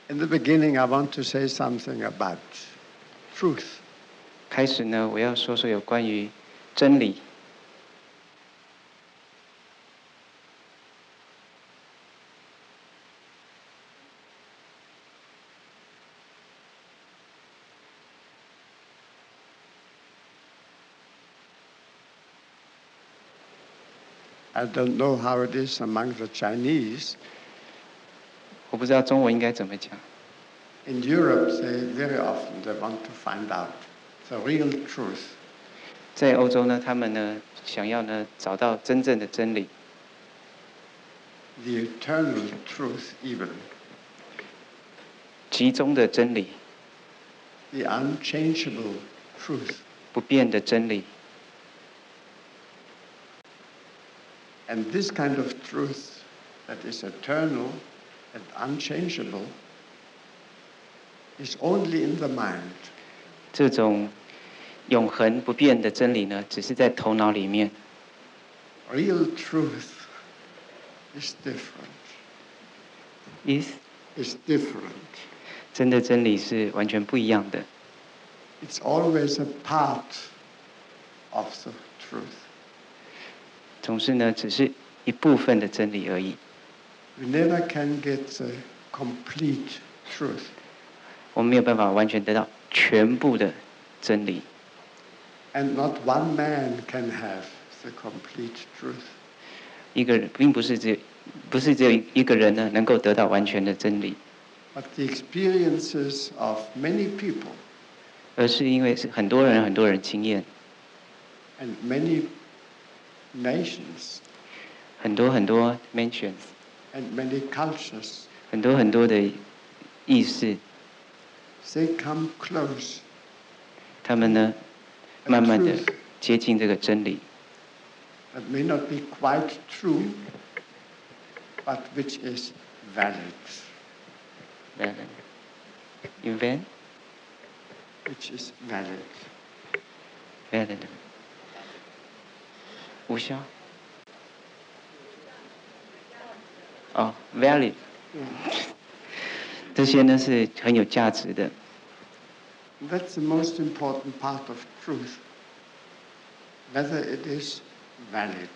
In the beginning, I want to say something about truth. 开始呢，我要说说有关于真理。I don't know how it is among the Chinese. 我不知道中文应该怎么讲。In Europe, very often they want to find out the real truth. 在欧洲呢，他们呢想要呢找到真正的真理。The eternal truth, even. 其中的真理。The unchangeable truth. 不变的真理。And this kind of truth that is eternal and unchangeable is only in the mind. 这种永恒不变的真理呢，只是在头脑里面。Real truth is different. Is different. 真的真理是完全不一样的。It's always a part of the truth. 总是呢，只是一部分的真理而已。We never can get the complete truth. 我们没有办法完全得到全部的真理。And not one man can have the complete truth. 一个人并不是只有一个人呢能够得到完全的真理。But the experiences of many people. 而是因为是很多人经验。And many nations. 很多 nations. And many cultures. 很多的意识。They come close. 他们呢，慢慢的接近这个真理。That may not be quite true, but which is valid. Invent? Which is valid. Valid. 无效。哦 ，valid。这些呢是很有价值的。That's the most important part of truth. Whether it is valid.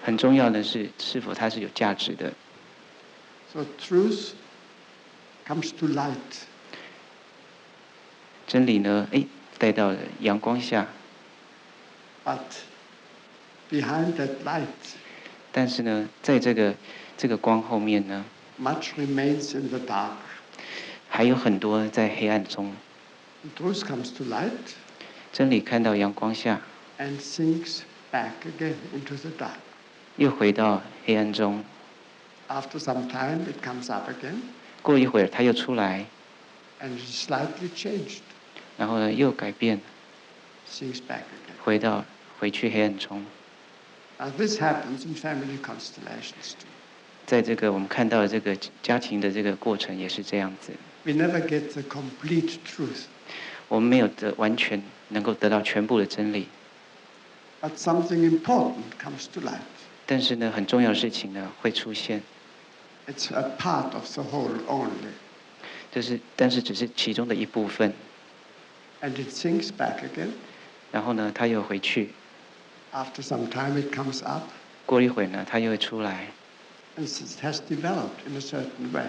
很重要的是否它是有价值的。So truth comes to light. 真理呢，带到了阳光下。But behind that light. 但是呢，在这个光后面呢 ，much remains in the dark. 还有很多在黑暗中。Truth comes to light. 真理看到阳光下。And sinks back again into the dark. 又回到黑暗中。After some time, it comes up again. 过一会儿，它又出来。And is slightly changed. 然后呢，又改变。Sinks back again. 回去黑暗中。Now this happens in family constellations too. 在这个我们看到的这个家庭的这个过程也是这样子。We never get the complete truth. 我们没有完全能够得到全部的真理。But something important comes to light. 但是呢，很重要的事情呢会出现。It's a part of the whole only. 但是只是其中的一部分。And it sinks back again. 然后呢，它又回去。After some time, it comes up. 过一会呢，它又会出来。And it has developed in a certain way.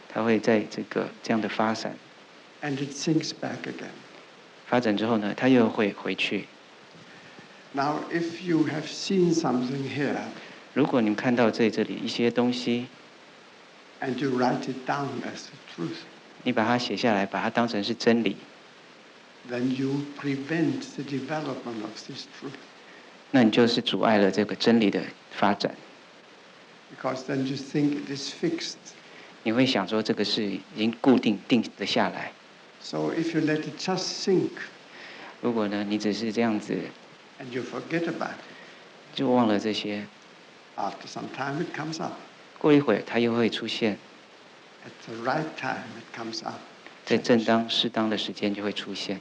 它会在这样的发展。And it sinks back again. 发展之后呢，它又会回去。Now, if you have seen something here. 如果你们看到这里一些东西。And you write it down as the truth. 你把它写下来，把它当成是真理。Then you prevent the development of this truth. 那你就是阻碍了这个真理的发展。Because then you think it is fixed. 你会想说这个是已经固定的下来。So if you let it just sink. 如果呢，你只是这样子。And you forget about it. 就忘了这些。After some time, it comes up. 过一会儿，它又会出现。At the right time, it comes up. 在正当适当的时间就会出现。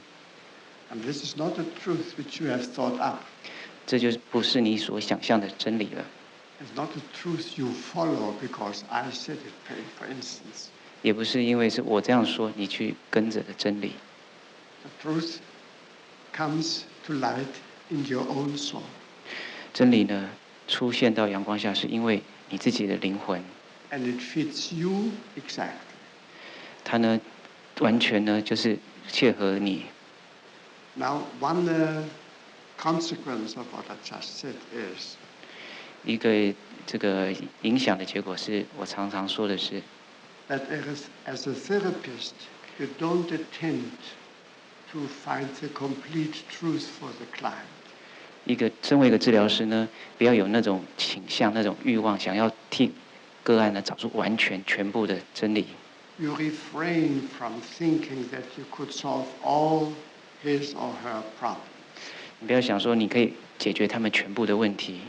And this is not a truth which you have thought up. 这就不是你所想象的真理了。It's not a truth you follow because I said it, for instance. 也不是因为是我这样说你去跟着的真理。The truth comes to light in your own soul. 真理呢，出现到阳光下，是因为你自己的灵魂。And it fits you exactly. 它呢，完全呢就是切合你。Now, one consequence of what I just said is 一个这个影响的结果是我常常说的是 that as a therapist, you don't attempt to find the complete truth for the client. 身为一个治疗师呢，不要有那种倾向、那种欲望，想要替个案呢找出完全全部的真理。You refrain from thinking that you could solve all his or her problems. 你不要想说你可以解决他们全部的问题。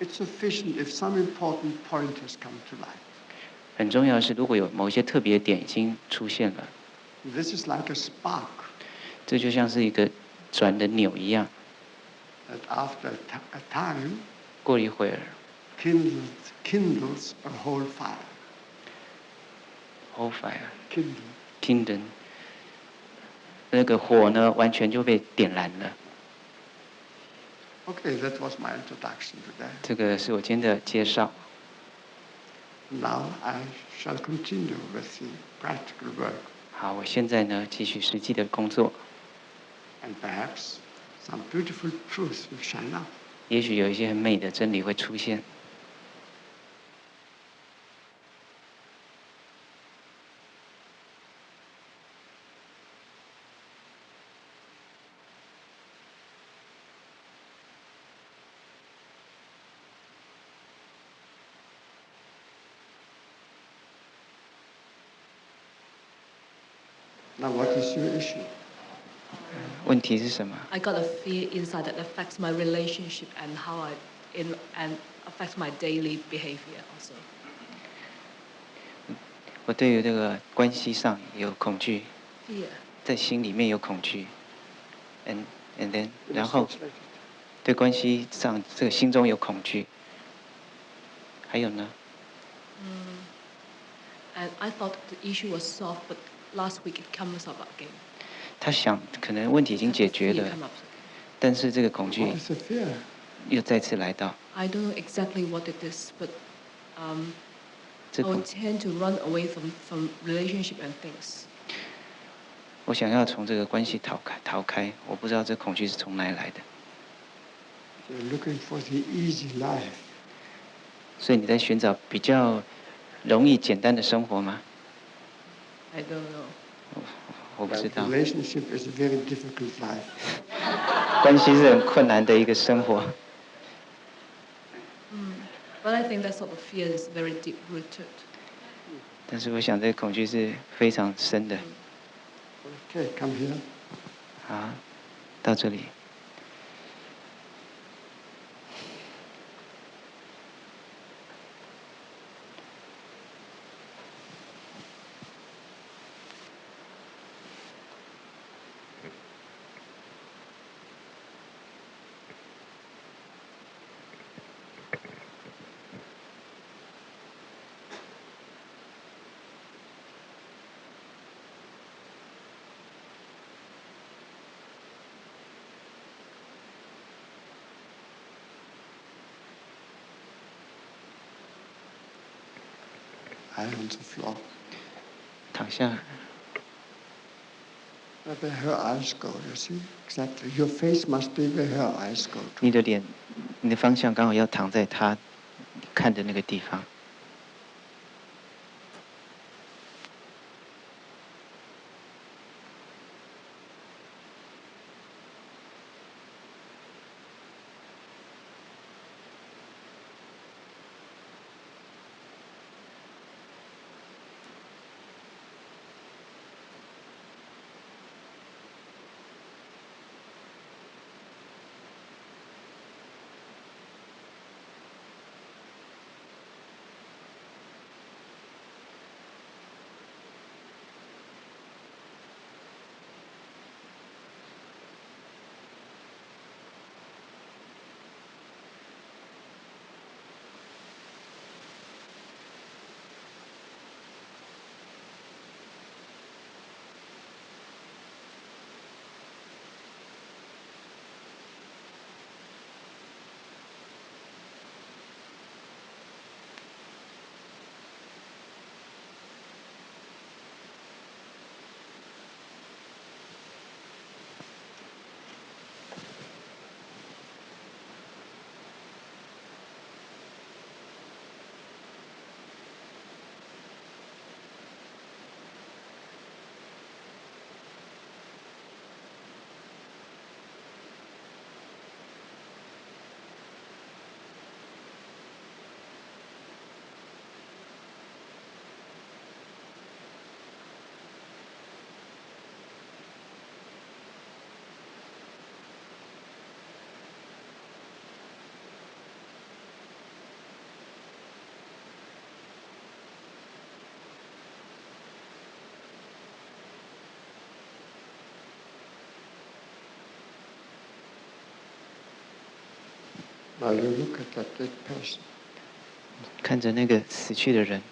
It's sufficient if some important point has come to light. 很重要的是，如果有某些特别点已经出现了， This is like a spark 这就像是一个转的钮一样。that after a time 过一会儿 kindles a whole fire.，whole fire Kindle. kingdom， 那个火呢，完全就被点燃了。Okay, that was my introduction today. 这个是我今天的介绍。Now I shall continue with the practical work. 好，我现在呢继续实际的工作。And perhaps some beautiful truth will shine up. 也许有一些很美的真理会出现。Now, what is your issue? 问题是什么？ I got a fear inside that affects my relationship and and affects my daily behavior also. 我对于这个关系上有恐惧， Fear. 在心里面有恐惧，and then 然后对关系上这个心中有恐惧，还有呢？ And I thought the issue was solved, but last week it comes up again. 他想可能问题已经解决 The 了 fear，come up again. 但是这个恐惧 What is the fear? 又再次来到。 I don't know exactly what it is, but I 这 would 恐 tend to run away from relationship and things. 我想要从这个关系逃开，我不知道这恐惧是从哪里来的。 You're looking for the easy life. 所以你在寻找比较容易简单的生活吗？ I don't know. 我不知道。 Relationship is a very difficult life. 关系是很困难的一个生活。 But I think that sort of fear is very deep rooted. 但是我想这个恐惧是非常深的。 Okay, come here. 好，到这里。Lie on the floor. 躺下， Where her eyes go, you see? Exactly. Your face must be where her eyes go 你 to. 的脸，你的方向刚好要躺在他看的那个地方。While you look at that dead person, 看着那个死去的人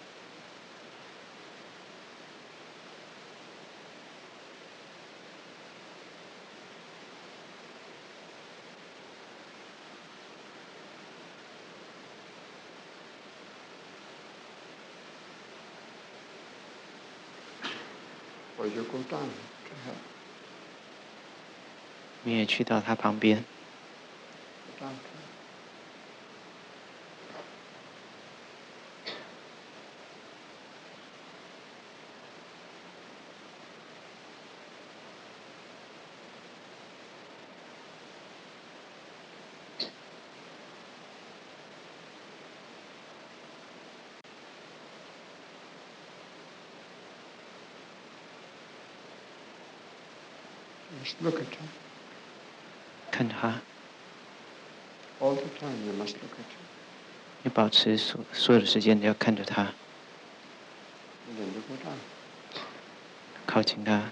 ，or you go down to her, 你也去到他旁边， go down to her. Just look at her. 看他， All the time you must look at her. 你保持所有的时间都要看着他， And then you go down. 靠近他。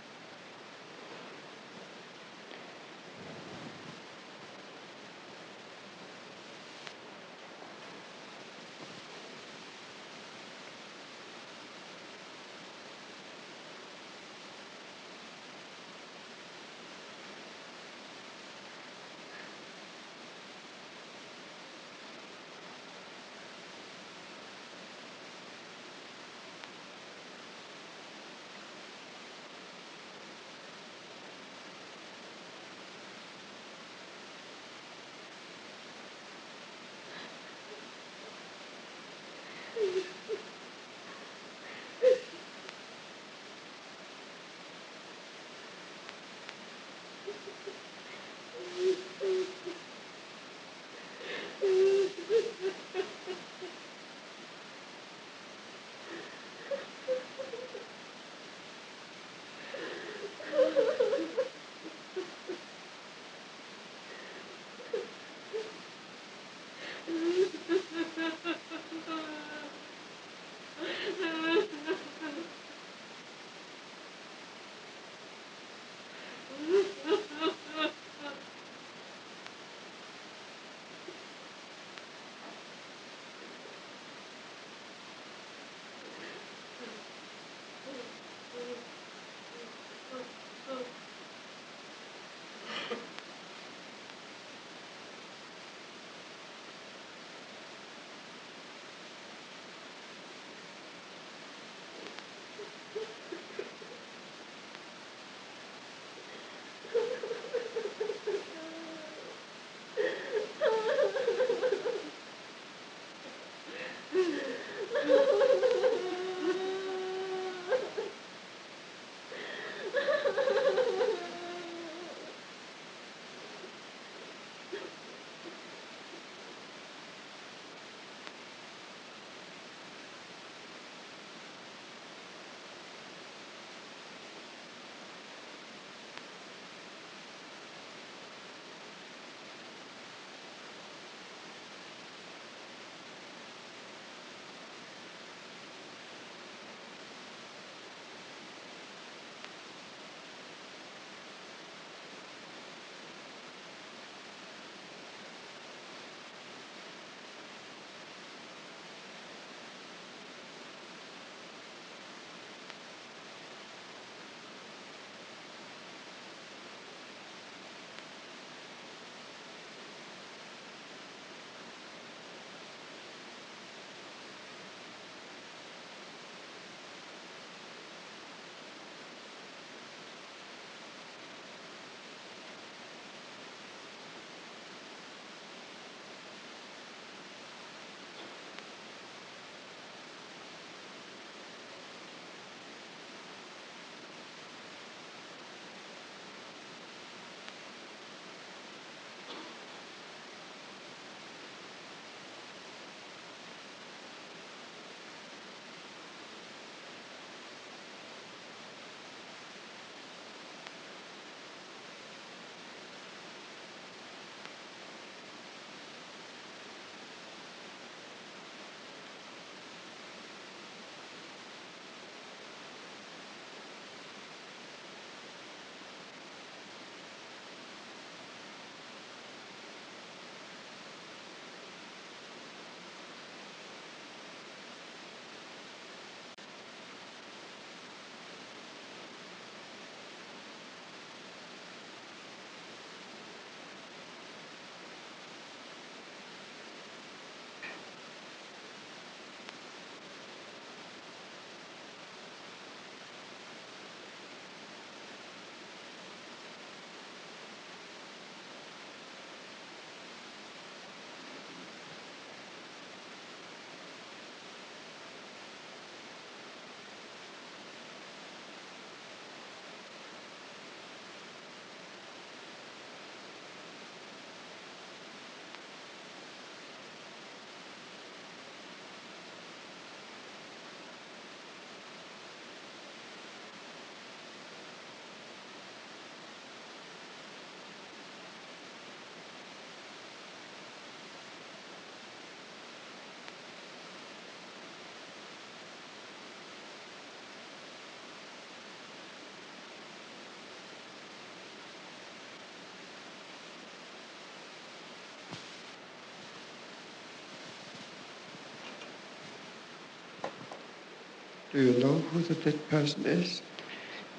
Do you know who the dead person is?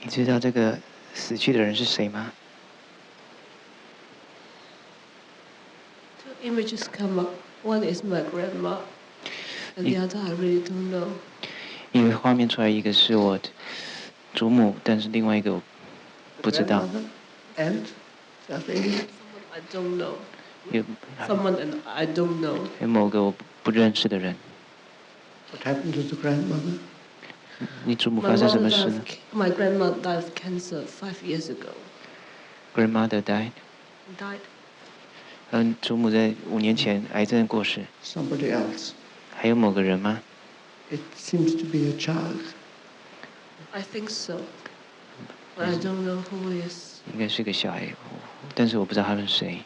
你知道这个死去的人是谁吗？ Two images come up. One is my grandma, and the other I really don't know. 因为画面出来，一个是我祖母，但是另外一个我不知道。And Someone I don't know. 有 Someone and I don't know. 有某个我不认识的人。 what happened to the grandmother? 你祖母 My 发生什 mother 么事 died 呢 of, my grandma died of cancer 5 years ago. ？Grandmother died。 Died. 祖母在5年前癌症过世。 Somebody else. 还有某个人吗？ It seems to be a child. I think so. But I don't know who he is. 应该是个小孩，但是我不知道他是谁。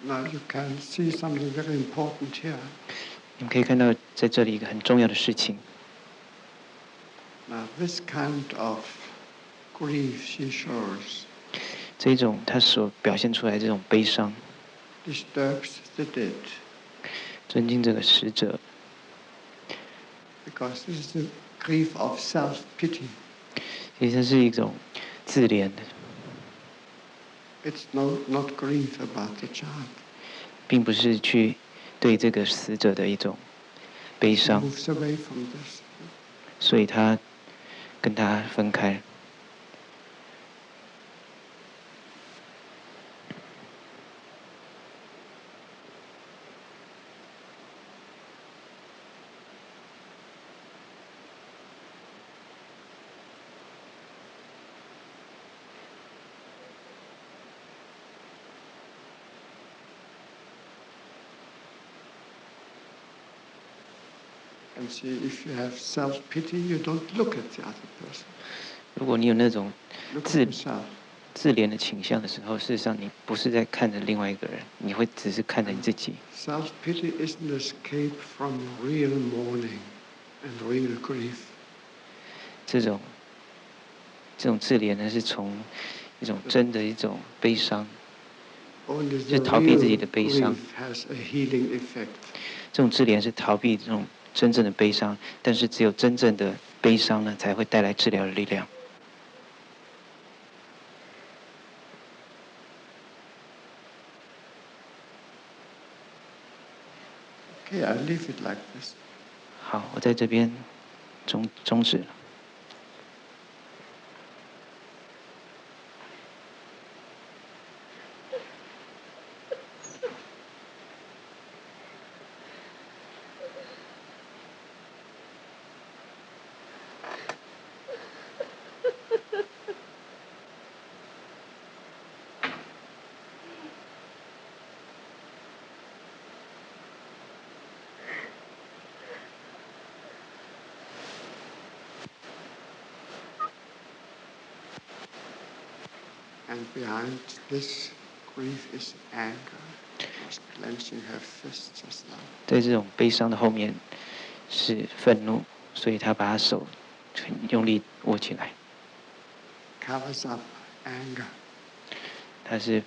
Now you can see something very important here. 你们可以看到，在这里一个很重要的事情。 Now this kind of grief she shows 这种他所表现出来这种悲伤， disturbs the dead 尊敬这个死者， because this is the grief of self-pity. 其实它是一种自怜的， It's not grief about the child. 并不是去对这个死者的一种悲 She 伤， moves away from this. 所以他跟他分开。 And see, if you have self-pity, you don't look at the other person. 如果你有那种 Look 自 at yourself. 自怜的倾向的时候，事实上你不是在看着另外一个人，你会只是看着你自己。 Self-pity is an escape from real mourning and real grief. 这种自怜呢，是从一种真的一种悲伤， Only 就 the 逃避自己 real 的悲伤。 grief has a healing effect. 这种自怜是逃避这种真正的悲伤，但是只有真正的悲伤呢，才会带来治疗的力量。 Okay, I leave it like this. 好，我在这边终止了。And behind this grief is anger. She was clenching her fists just now. 在这种悲伤的后面是愤怒，所以他把他手很用力握起来。 Covers up anger. 他是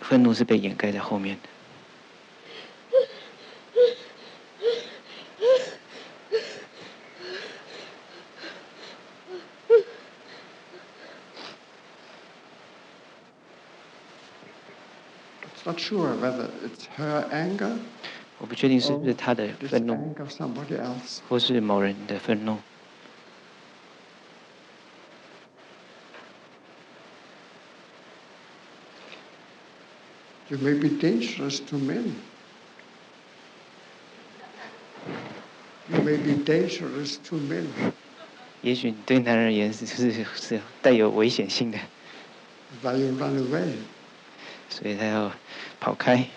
愤怒是被掩盖在后面的。 It's not sure whether it's her anger 我不确定是不 or 是他的 this 愤怒， anger of somebody else. 或是某人的愤怒。 You may be dangerous to men. You may be dangerous to men. 也许你对男人而言是带有危险性的， Why you run away? 所以他要跑开。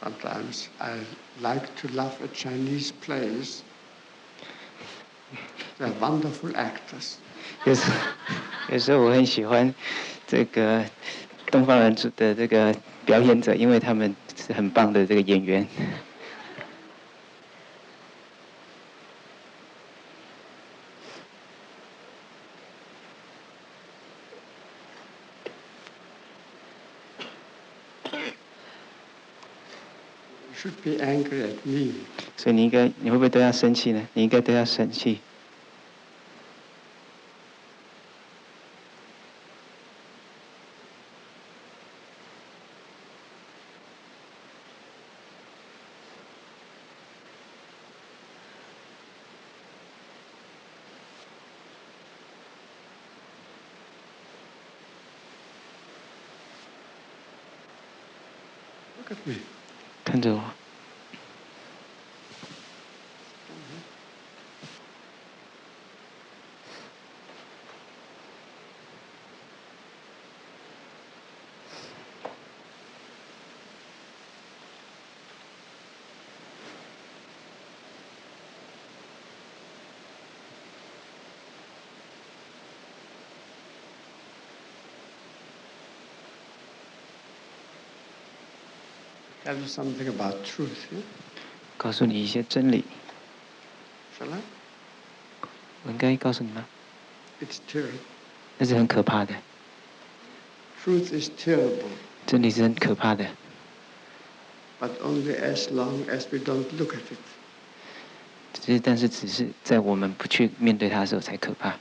Sometimes I like to love a Chinese plays. They're wonderful actors. 有时候我很喜欢这个东方人的这个表演者，因为他们是很棒的这个演员。You should be angry at me. 所以你会不会对他生气呢？你应该对他生气。Look at me. 看着我。Tell you something about truth. Yeah? 告诉你一些真理。Shall I? 我应该告诉你吗？ It's terrible. 那是很可怕的。Truth is terrible. 真理是很可怕的。But only as long as we don't look at it. 但是只是在我们不去面对它的时候才可怕。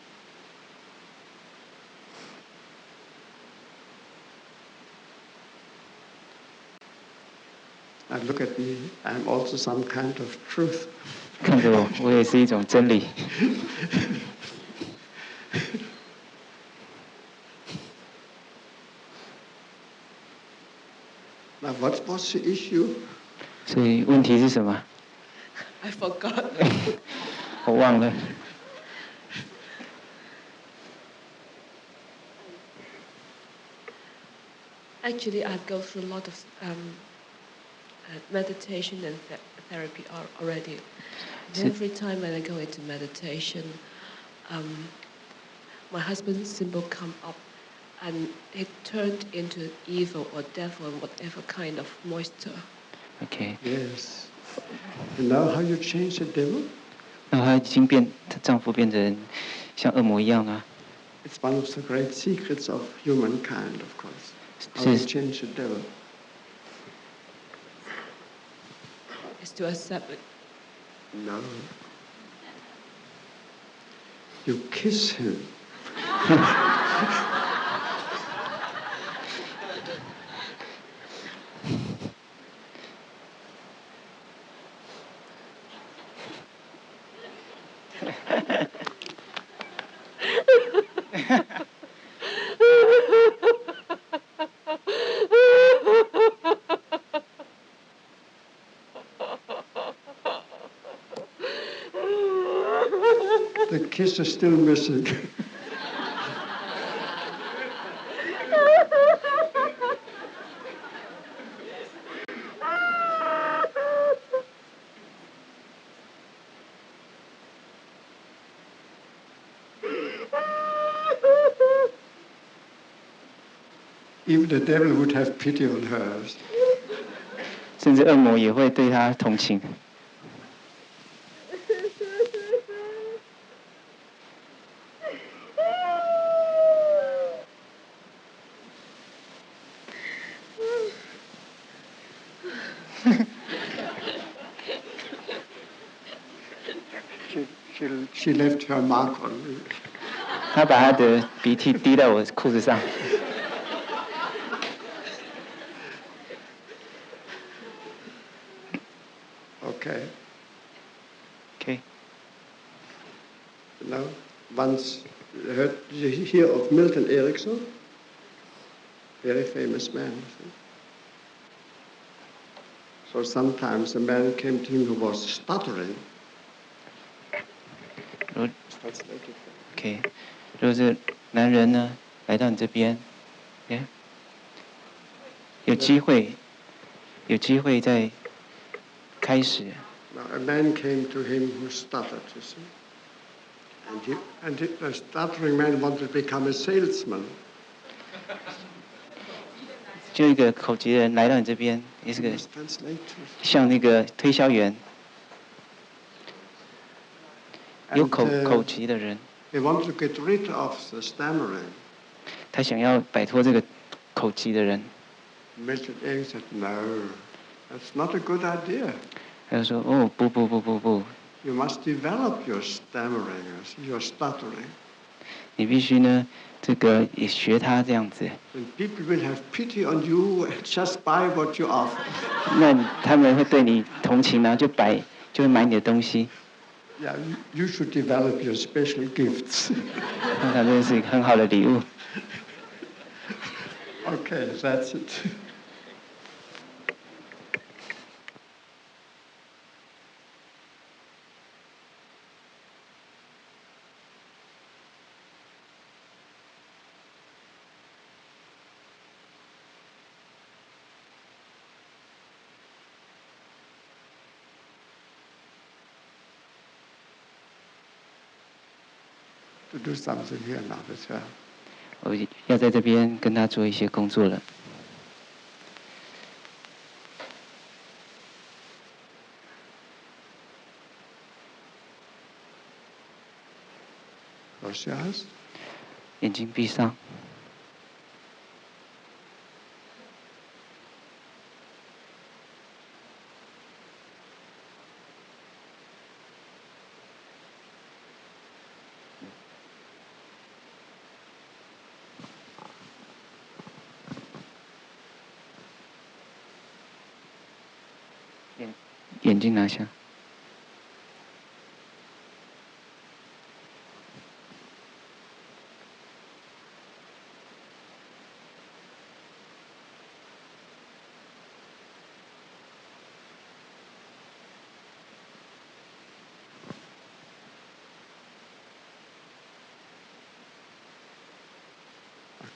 Now look at me. I'm also some kind of truth. 看着我，我也是一种真理。Now what's the issue? 所以问题是什么？ I forgot. 我忘了。Actually, I go through a lot of meditation and therapy already. And every time when I go into meditation, my husband's symbol come up, and it turned into evil or devil, whatever kind of moisture. OK。Yes. You know how you change the devil? 那她已经她丈夫变成像恶魔一样啊。It's one of the great secrets of humankind, of course. How you change the devil. Is to accept it. No. You kiss him. The kiss is still missing. Even the devil would have pity on her. 甚至恶魔也会对他同情。She left her mark on me. 他把他的鼻涕滴到我裤子上。Okay. Okay. You know, once did you hear of Milton Erickson? Very famous man. So sometimes a man came to him who was stuttering. OK， 如果这男人呢来到你这边，有机会在开始。Now, a man came to him who stuttered, you see, and the stuttering man wanted to become a salesman. 就一个口疾的人来到你这边，也是个像那个推销员，有口疾的人。He wanted to get rid of the stammering. 他想要摆脱这个口疾的人。Milton Erickson said, "No, that's not a good idea." 他就说：“哦，不。You must develop your stammering, your stuttering. 你必须呢，这个也学他这样子。And people will have pity on you and just buy what you offer." 那他们会对你同情呢，就会买你的东西。Yeah, you should develop your special gifts. 那这是一个很好的礼物。Okay, that's it. To do something here now as well. 我要在这边跟他做一些工作了。Close your eyes. 眼睛闭上。眼睛拿下。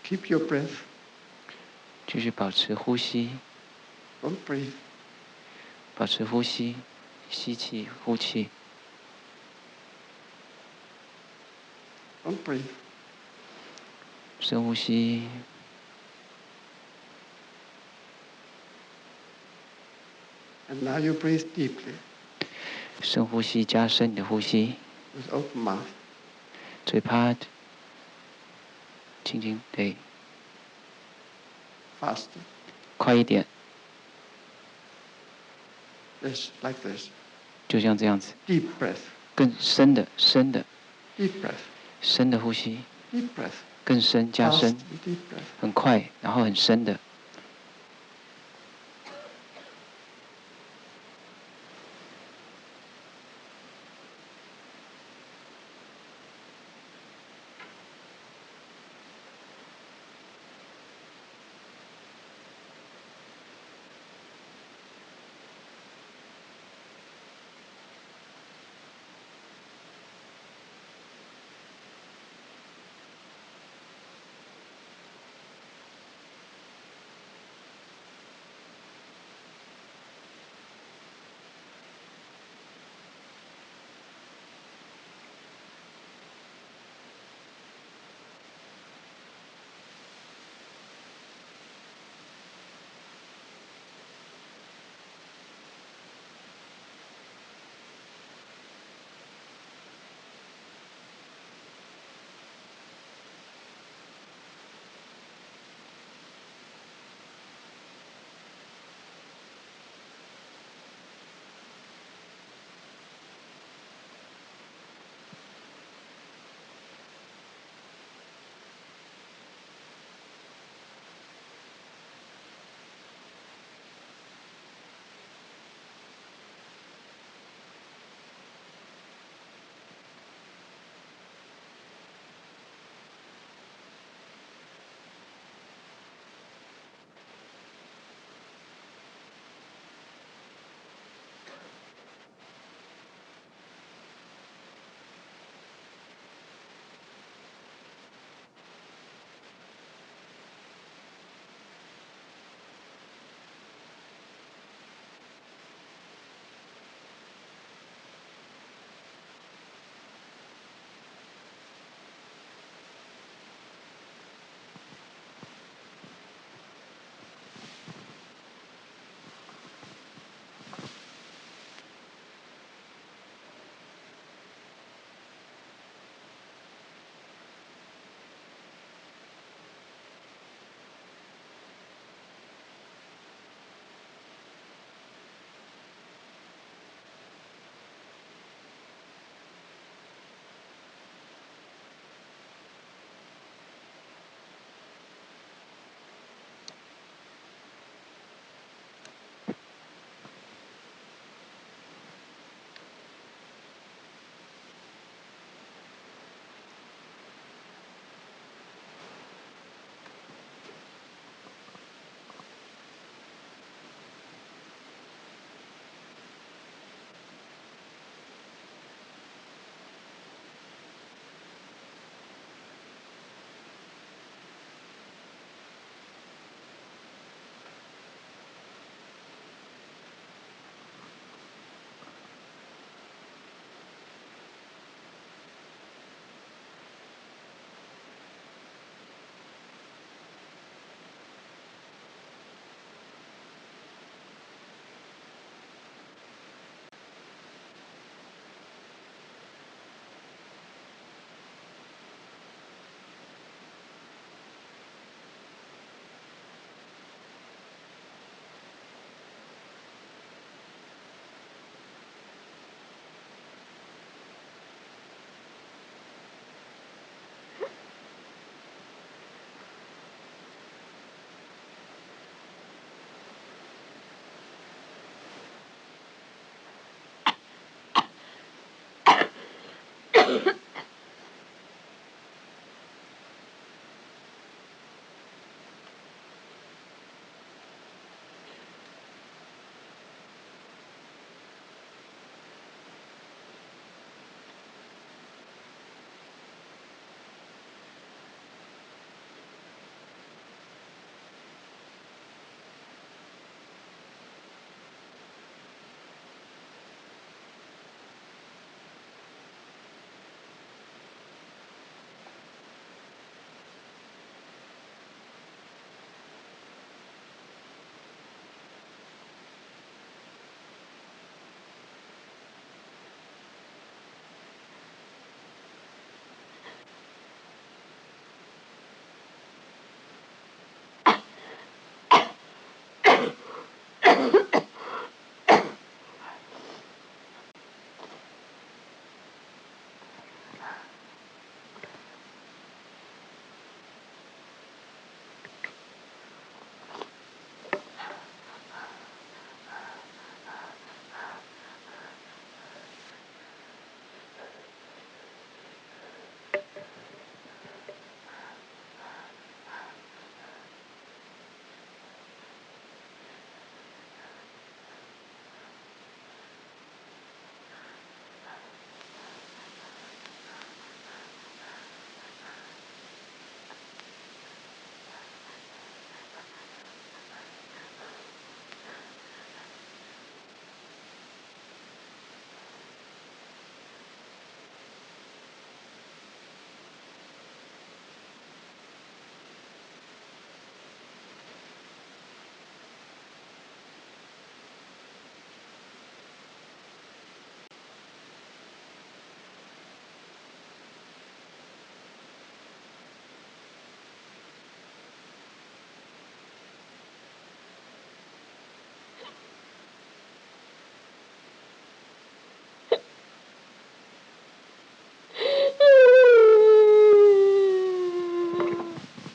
Keep your breath. 继续保持呼吸。Don't breathe. 保持呼吸，吸气，呼气。Don't breathe. 深呼吸。And now you breathe deeply. 深呼吸，加深你的呼吸。With open mouth. 嘴巴轻轻对。Faster. 快一点。This, like this. 就像这样子。Deep breath. 更深的。Deep breath. 深的呼吸。Deep breath. 更深，加深。Deep breath. 很快，然后很深的。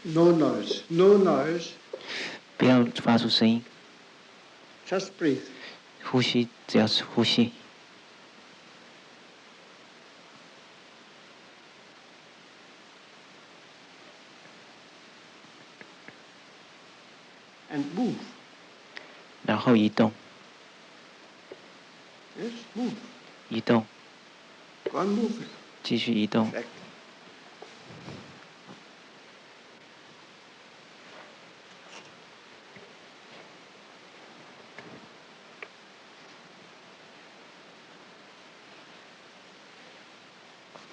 No noise, no noise. 不要发出声音， Just breathe. 呼吸，只要是呼吸。 And move. 然后移动， Yes, move. 移动， Go on, move it. 继续移动。 Exactly.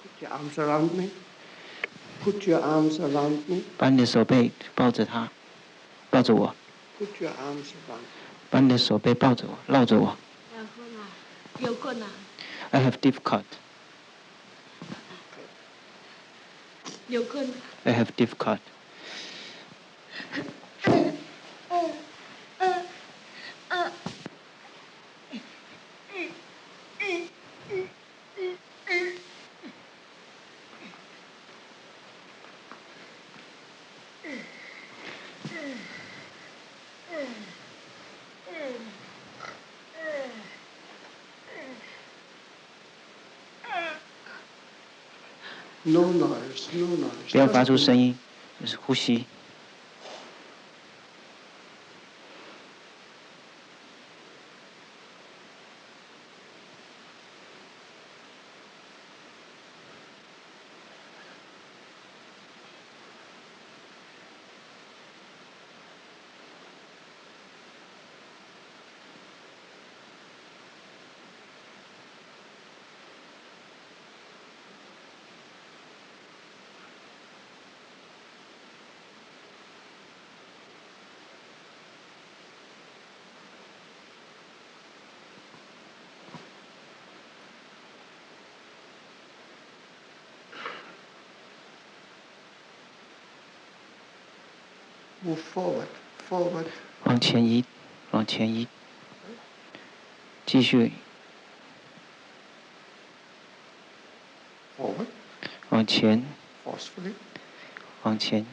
Put your arms around me. Put your arms around me. 把你的手背抱着他，抱着我。 Put your arms around me. 把你的手背抱着我，绕着我。然后呢？有困难。 I have difficult. 有困难。 I have difficult. No noise, no noise. 不要发出 Just 声音，就是呼吸。 move forward, forward. 往前移，往前移，继续 Forward, 往前， forcefully. 往前。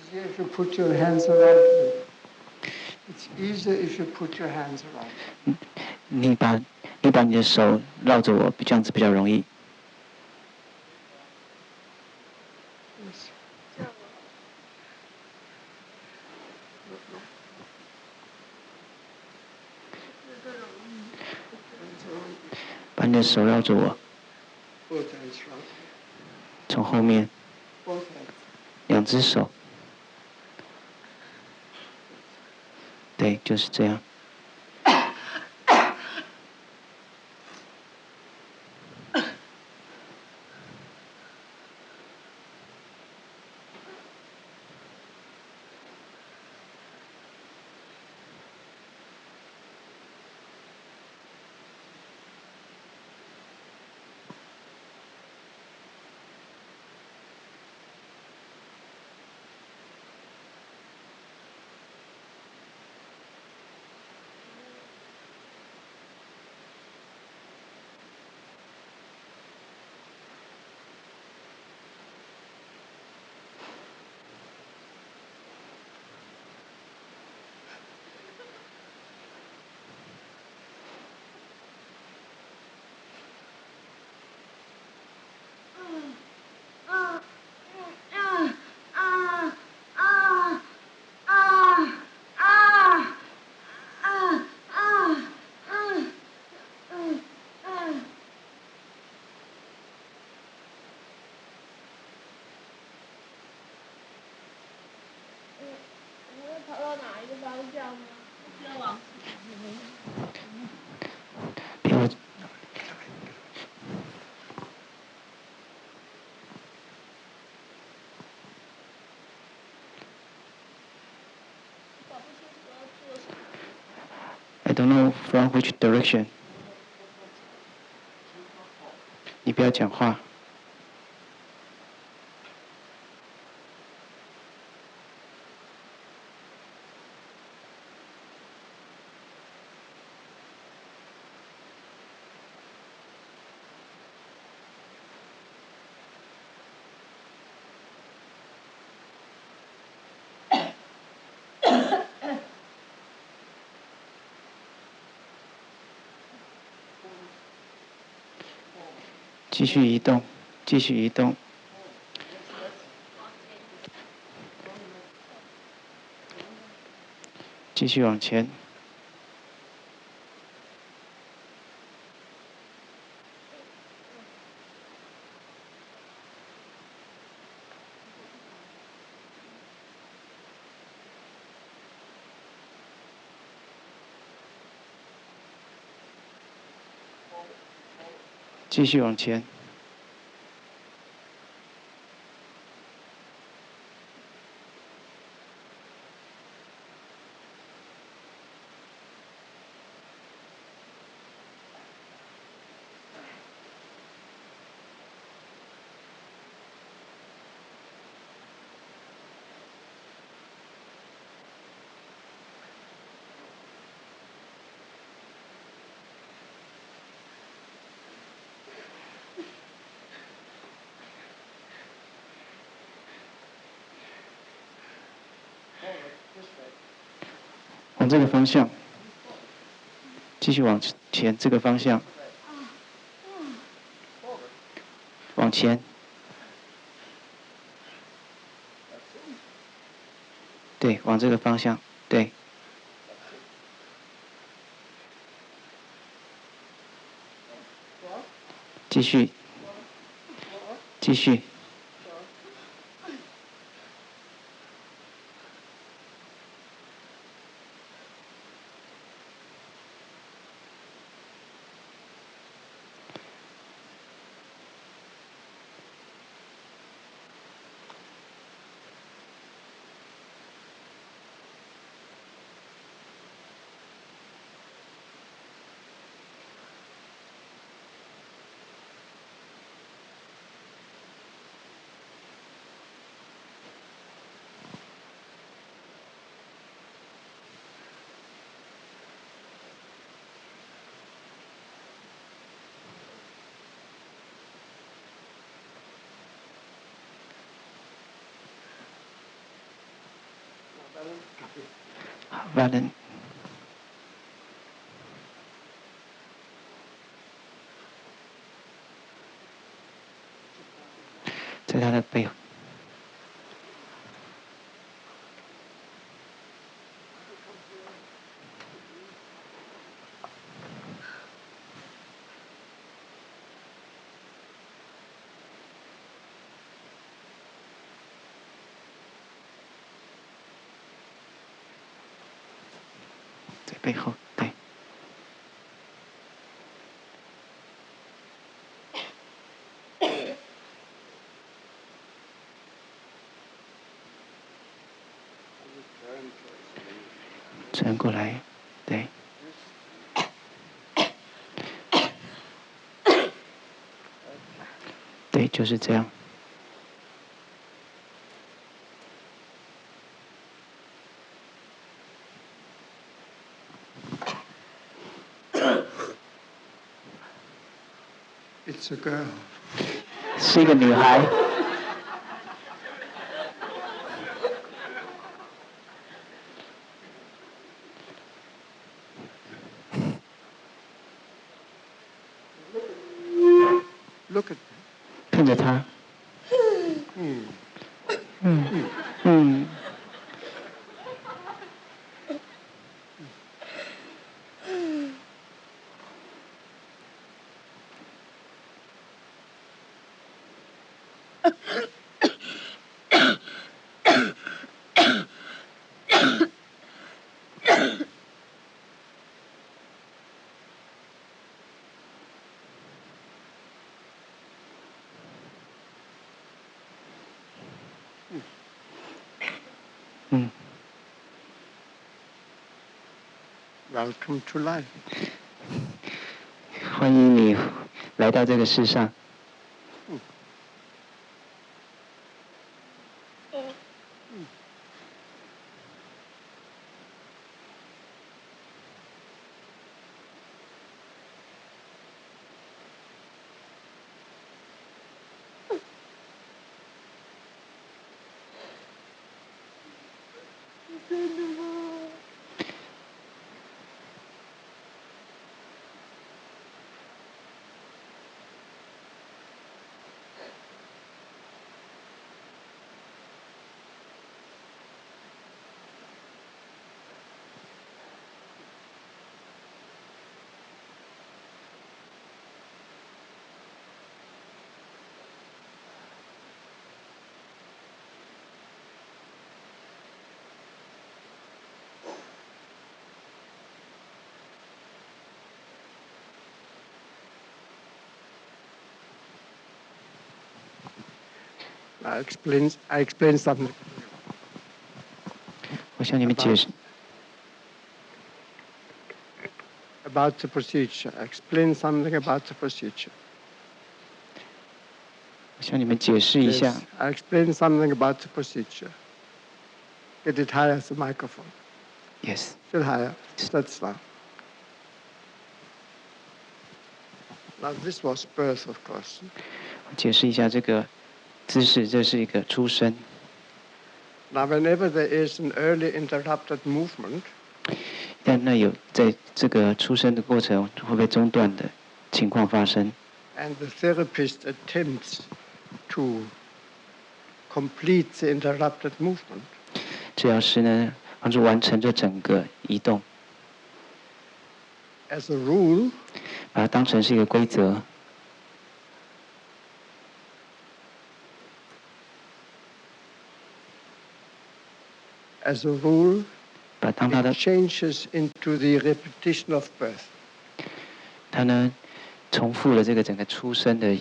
easier if you put your hands around me. It's easier if you put your hands around me. 你把你的手绕着我，这样子比较容易。Yes. 把你的手绕着我， Both hands around me. 从后面， Both hands. 2只手，对，就是这样。I don't know from which direction. 你不要讲话。继续移动，继续移动。继续往前。继续往前。往这个方向，继续往前这个方向，往前，对，往这个方向，对，继续，继续。把人在他的背后。背后，对。转过来，对。对，就是这样。It's a girl. 是一个女孩。Look at 看着她。Welcome to life. 欢迎你来到这个世上。I explain something. 我向你们解释。About the procedure. I explain something about the procedure. 我向你们解释一下。Yes, I explain something about the procedure. Get it higher as the microphone. Yes. Still higher. That's now. Now this was birth, of course. 解释一下这个姿势，这是一个出生。Now, whenever there is an early interrupted movement, 但那有在这个出生的过程会被中断的情况发生。And the therapist attempts to complete the interrupted movement. 治疗师呢，帮助完成这整个移动。As a rule, 把它当成是一个规则。As a rule, 把当它的 it changes into the repetition of birth. 它呢，重复了这个整个出生的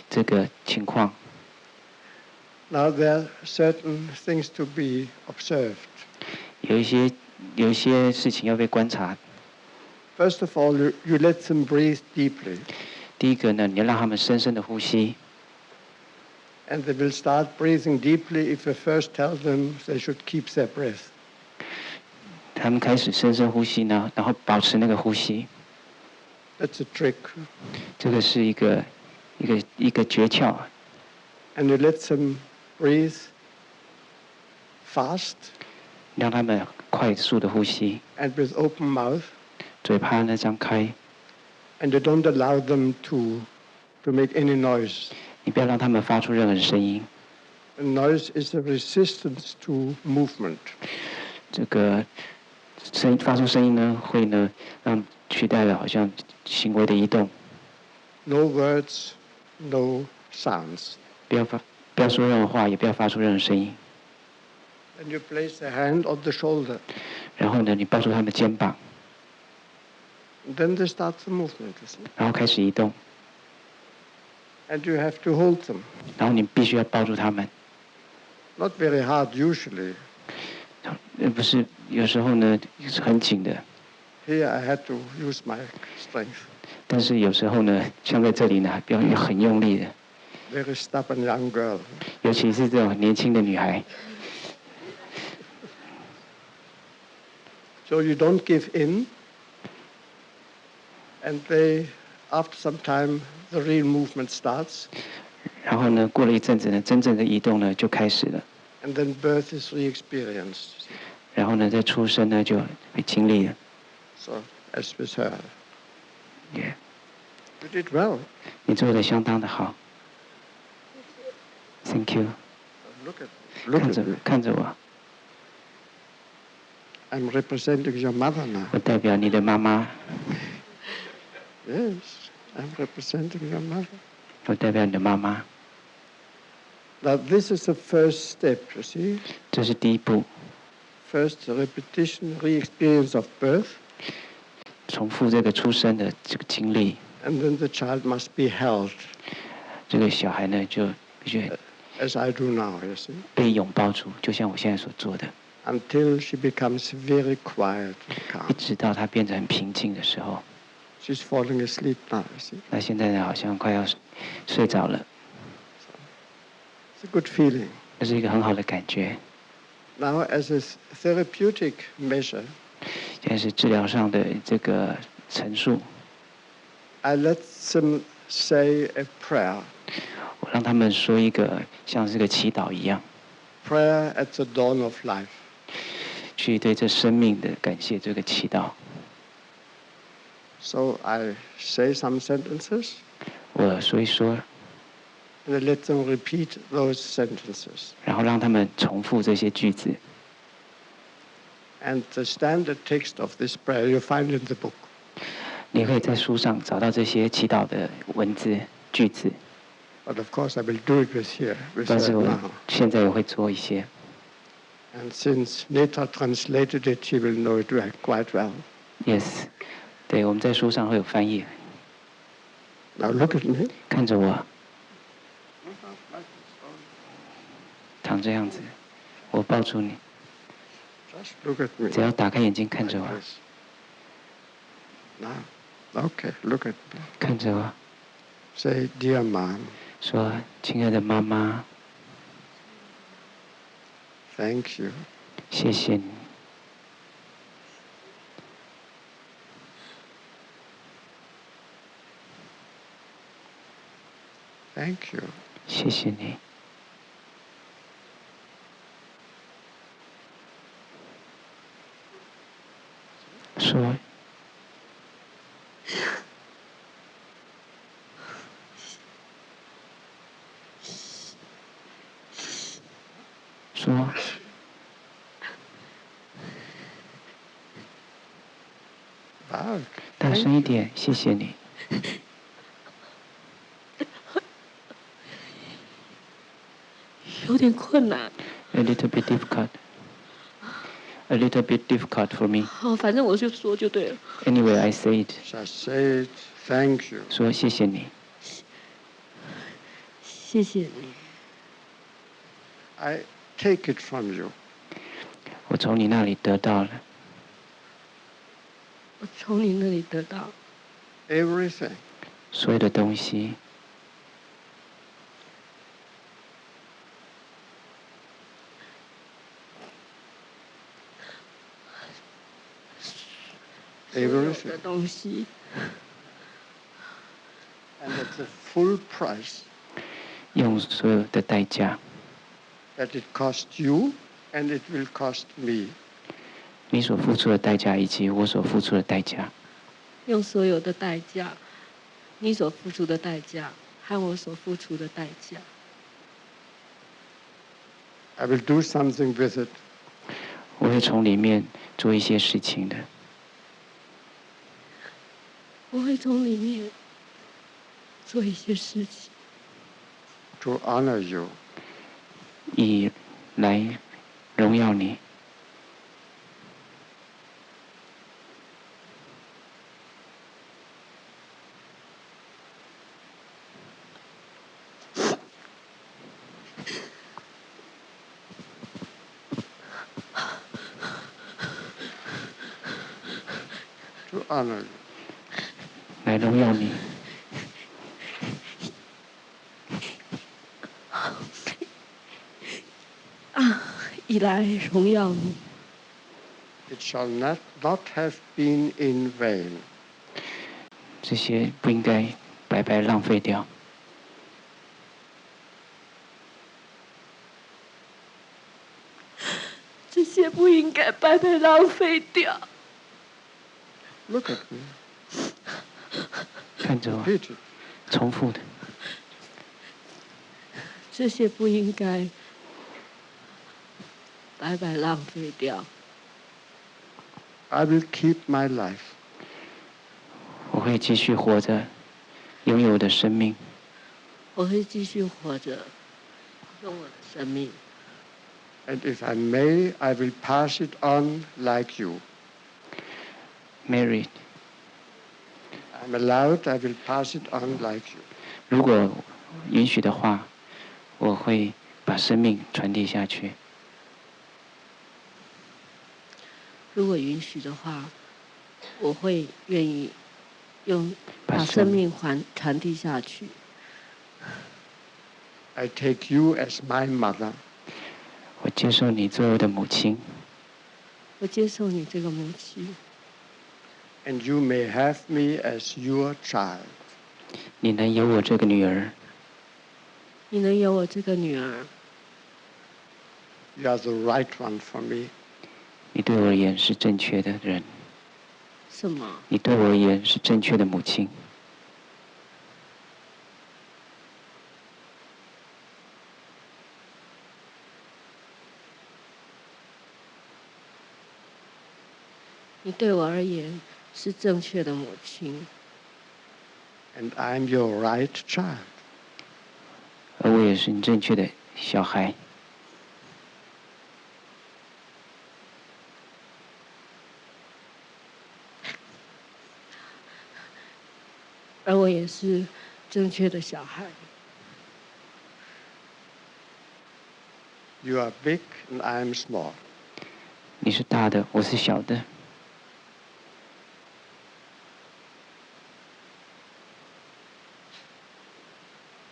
这个情况。Now there are certain things to be observed. 有一些事情要被观察。First of all, you let them breathe deeply. 第一个呢，你要让他们深深的呼吸。And they will start breathing deeply if you first tell them they should keep their breath. 他们开始深深呼吸呢，然后保持那个呼吸。That's a trick. 这个是一个诀窍。And you let them breathe fast. 让他们快速的呼吸， and with open mouth, 嘴巴呢张开， and you don't allow them to make any noise. 你不要让他们发出任何声音。 And noise is a resistance to movement. 这个发出声音呢，会呢让取代了好像行为的移动。 No words, no sounds. 不要说任何话，也不要发出任何声音。 And you place a hand on the shoulder. 然后呢，你抱住他们的肩膀， And then they start the movement, you see. 然后开始移动。 And you have to hold them. 然后你必须要抱住他们。 Not very hard usually. 不是，有时候呢是很紧的。 Here I had to use my strength. 但是有时候呢，像在这里呢，要很用力的。 Very stubborn young girl. 尤其是这种年轻的女孩。 So you don't give in. And they, after some time, the real movement starts. 然后呢，过了一阵子呢，真正的移动呢就开始了。 And then birth is re-experienced. 然后呢，在出生呢就被经历了。 So, as with her. Yeah. You did well. 你做的相当的好。Thank you. Look at me. 看着我。 I'm representing your mother now. 我代表你的妈妈。 Yes, I'm representing your mother. 我代表你的妈妈。 Now, this is the first step, you see. 这是第一步。 First, the repetition, re-experience of birth. 重复这个出生的这个经历。 And then the child must be held. 这个小孩呢，就必须 As I do now, you see. 被拥抱住，就像我现在所做的。 Until she becomes very quiet and 一 calm. 直到他变得很平静的时候。 She's falling asleep now, you see. 那现在呢，好像快要睡着了。 It's a good feeling. 这是一个很好的感觉。 Now, as a therapeutic measure, 现在是治疗上的这个陈述。 I let them say a prayer. 我让他们说一个像是个祈祷一样， Prayer at the dawn of life. 去对这生命的感谢这个祈祷。 So I say some sentences, 我说一说， and I let them repeat those sentences. 然后让他们重复这些句子。 And the standard text of this prayer you find in the book. 你可以在书上找到这些祈祷的文字句子， But of course, I will do it with 但是 her 我 now. 现在也会做一些。 And since Neta translated it, she will know it quite well. Yes， 对，我们在书上会有翻译。 Now look at me. 看着我，躺这样子，我抱住你， Just look at me. 只要打开眼睛看着 Like 我， this. Now, okay, look at me. 看着我， Say, dear mom, 说：“亲爱的妈妈， thank you. 谢谢你， Thank you. 谢谢你。” 说，说，Wow. 大声一点，谢谢你。有点困难。 A little bit difficult. A little bit difficult for me. 好，反正我就说就对了。 Anyway, I say it. Just say it. Thank you. 说谢谢你，谢谢你， I take it from you. 我从你那里得到了我从你那里得到 Everything. 所有的东西。 所有的 Everything. 东西， And at the full price 用所有的代价， that it cost you and it will cost me. 你所付出的代价以及我所付出的代价。用所有的代价，你所付出的代价和我所付出的代价。I will do something with it. 我会从里面做一些事情的。我会从里面做一些事情。To honor you. 以来荣耀你。To honor you. 来荣耀你。以来荣耀你。It shall not have been in vain. 这些不应该白白浪费掉。这些不应该白白浪费掉。Look at me. 看着我， Repeat it. 重复的。这些不应该白白浪费掉。I will keep my life. 我会继续活着，拥有我的生命。我会继续活着，用我的生命。And if I may, I will pass it on like you. Mary, I'm allowed, I will pass it on like you. 如果允许的话，我会把生命传递下去。如果允许的话，我会愿意把生命传递下去。I take you as my mother. 我接受你作为我的母亲。我接受你这个母亲。And you may have me as your child. 你能有我这个女儿。你能有我这个女儿。You are the right one for me. 你对我而言是正确的人。什么？你对我而言是正确的母亲。你对我而言是正确的母亲。And I'm your right child. 而我也是你正确的小孩。而我也是正确的小孩。You are big and I am small. 你是大的，我是小的。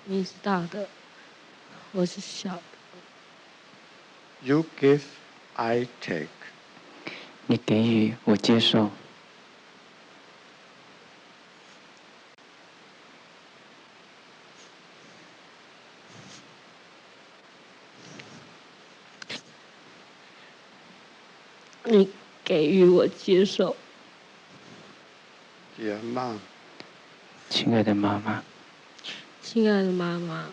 你是大的，我是小的。You give, I take. 你给予，我接受。你给予，我接受。Dear Mom. 亲爱的妈妈。亲爱的妈妈。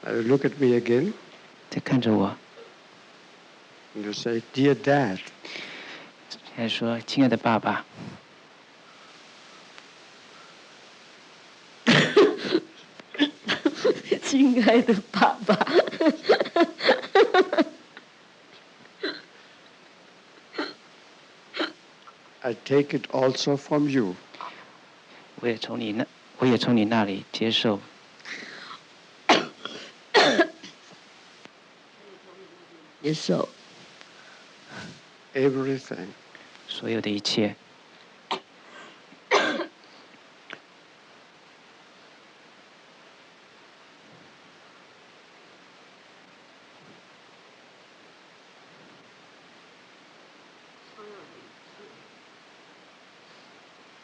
Look at me again. 再看着我。And you say, Dear Dad. 还说，亲爱的爸爸。亲爱的爸爸。I take it also from you. 我也从你那里接受。接受。Everything. 所有的一切。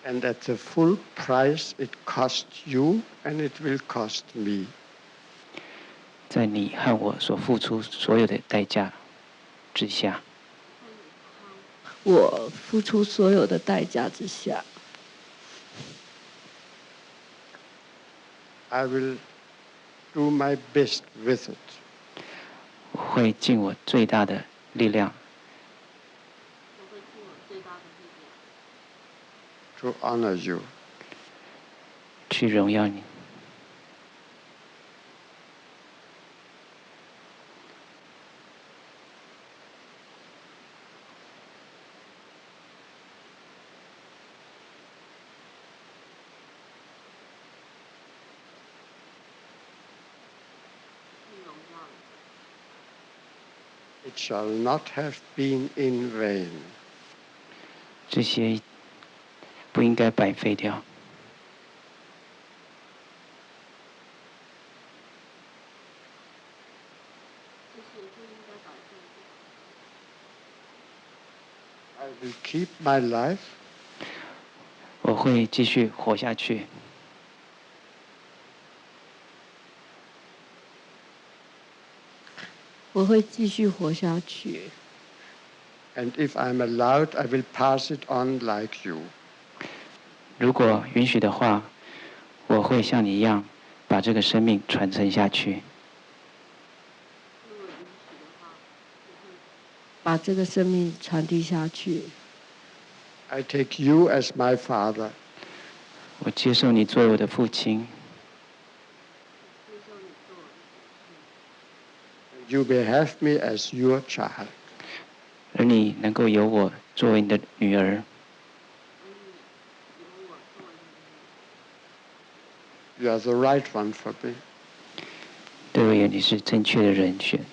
And at the full price it cost you and it will cost me. 在你和我所付出所有的代价之下，我付出所有的代价之下， I will do my best with it. 我会尽我最大的力量 to honor you. 去荣耀你。It shall not have been in vain. 这些不应该白费掉。I will keep my life. 我会继续活下去。我会继续活下去。 And if I'm allowed, I will pass it on like you. 如果允许的话，我会像你一样，把这个生命传承下去。把这个生命传递下去。 I take you as my father. 我接受你作为我的父亲， You may have me as your child. 而你能够有我作为你的女儿。You are the right one for me. 对我而言，你是正确的人选。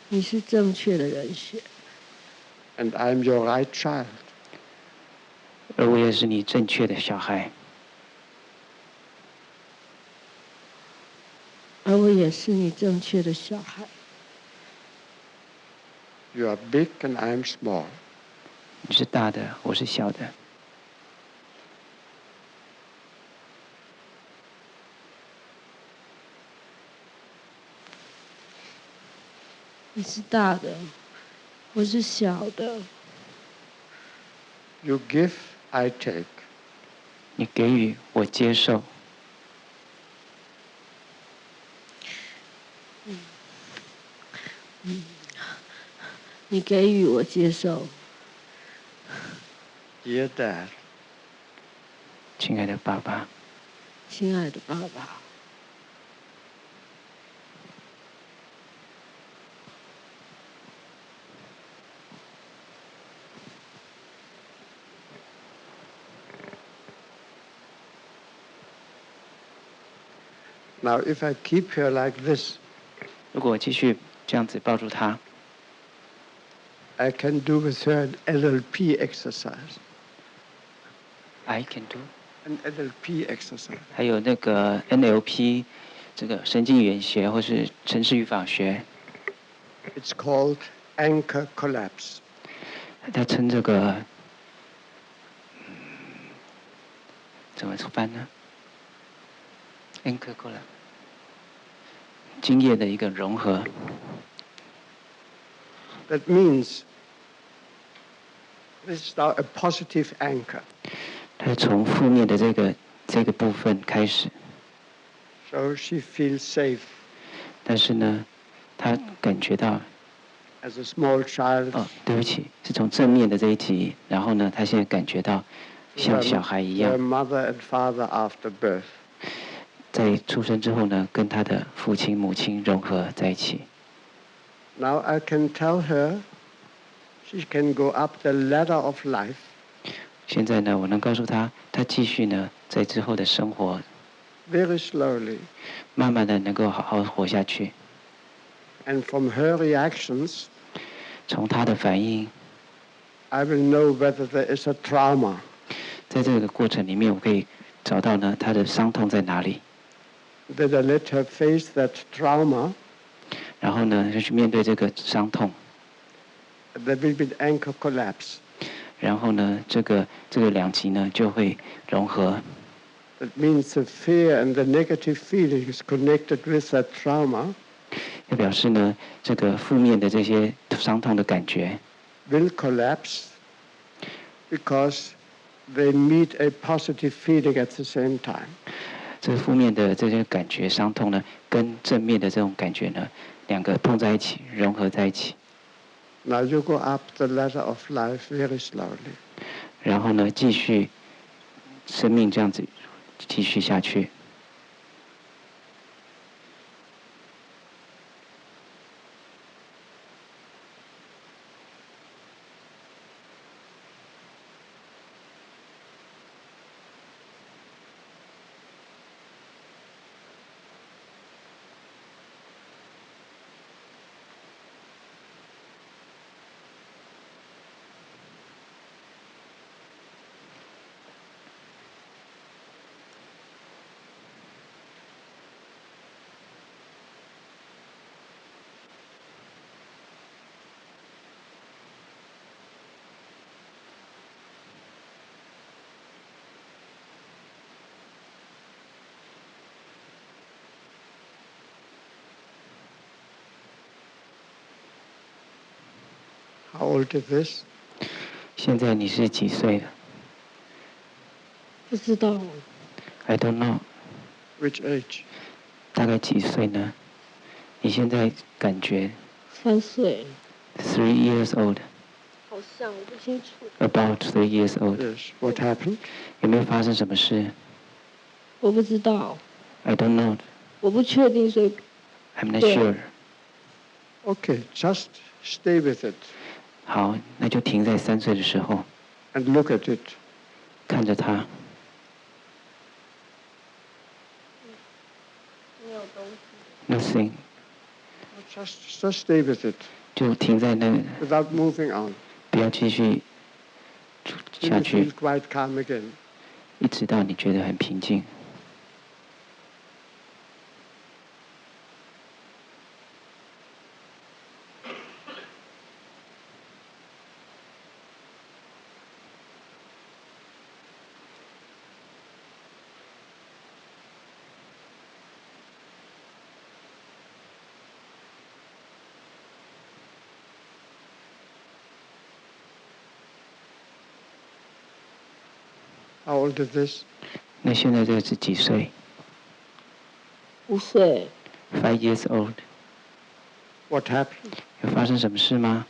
你是正确的人选。 And I'm your right child. 而我也是你正确的小孩。而我也是你正确的小孩。 You are big and I'm small. 你是大的，我是小的。你是大的，我是小的。 You give, I take. 你给予，我接受。你给予，我接受。 Dear Dad. 亲爱的爸爸。亲爱的爸爸。 Now, if I keep her like this, 如果我继续这样子抱住他， I can do with her an LLP exercise. I can do An LLP exercise. 还有那个 NLP， 这个神经语言学或是程式语法学， It's called anchor collapse. 他称这个怎么翻呢 ？anchor collapse， 经验的一个融合。That means this is now a positive anchor. 他从负面的这个部分开始， So she feels safe 但是呢，他感觉到 as a small child. 对不起，是从正面的这一题，然后呢，他现在感觉到像小孩一 Her 样， mother and father after birth. 在出生之后呢，跟他的父亲母亲融合在一起。 Now I can tell her she can go up the ladder of life. 现在呢，我能告诉他，他继续呢，在之后的生活， Very slowly. 慢慢的能够好好活下去。 And from her reactions, 从他的反应， I will know whether there is a trauma. 在这个过程里面，我可以找到呢，他的伤痛在哪里。 That I let her face that trauma. 然后呢，就去面对这个伤痛。there will be anchor collapse. 然后呢，这个两极呢就会融合。That means the fear and the negative feelings connected with that trauma 就表示呢，这个负面的这些伤痛的感觉 will collapse because they meet a positive feeling at the same time. 这负面的这些感觉伤痛呢，跟正面的这种感觉呢，两个碰在一起，融合在一起。Now you go up the ladder of life very slowly. 然后呢，继续生命这样子继续下去。How old is this? 现在你是几岁了？不知道。I don't know. Which age? 大概几岁呢？你现在感觉3岁。3 years old. 好像我不清楚。About 3 years old. Yes. What happened? 有没有发生什么事？我不知道。I don't know. 我不确定，所以。I'm not sure. Okay, just stay with it. 好，那就停在3岁的时候。And look at it. 看着它。没有东西。Nothing. Just stay with it. 就停在那。Without moving on. 不要继续下去。You feel quite calm again. 一直到你觉得很平静。How old is this? 那现在这是几岁？5岁。5 years old. What happened? 有发生什么事吗？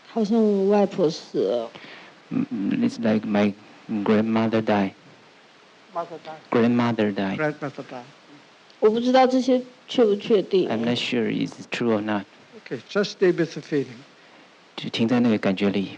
好像我外婆死了。It's like my grandmother died. Mother died. Grandmother died. Grandmother died. 我不知道这些确不确定。I'm not sure it's true or not. Okay, just stay with the feeling. 就停在那个感觉里。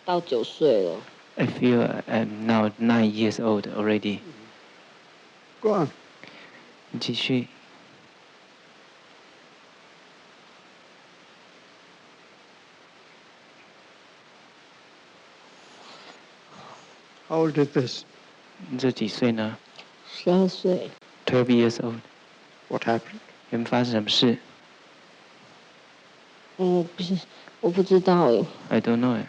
到9岁了。I feel I'm now 9 years old already. Go on. 你继续。How old is this? 你这几岁呢12岁。12 years old. What happened? 有没有发生什么事？我不知道哎。I don't know.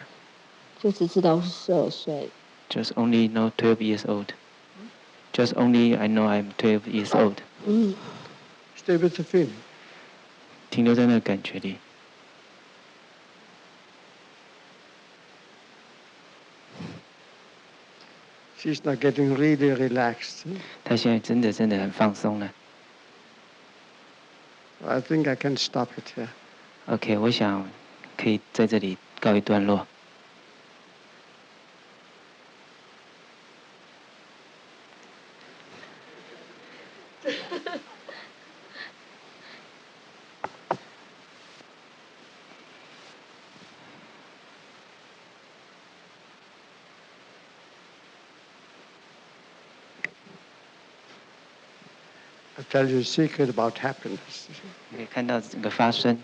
就只知道是12岁。Just only know 12 years old. Just only I know I'm 12 years old. Stay with the feeling. 停留在那个感觉里。She's now getting really relaxed. 她现在真的很放松了。I think I can stop it here. OK， 我想可以在这里告一段落。I'll tell you a secret about happiness. 你可以看到整个发生。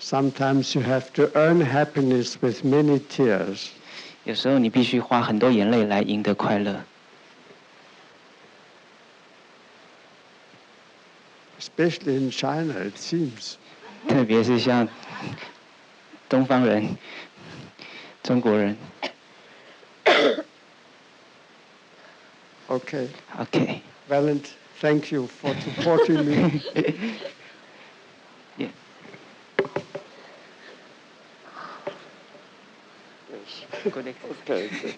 Sometimes you have to earn happiness with many tears. 有时候你必须花很多眼泪来赢得快乐。Especially in China, it seems. 特别是像东方人、中国人。Okay. OK。Valent, thank you for supporting me. Yeah. Okay. Good.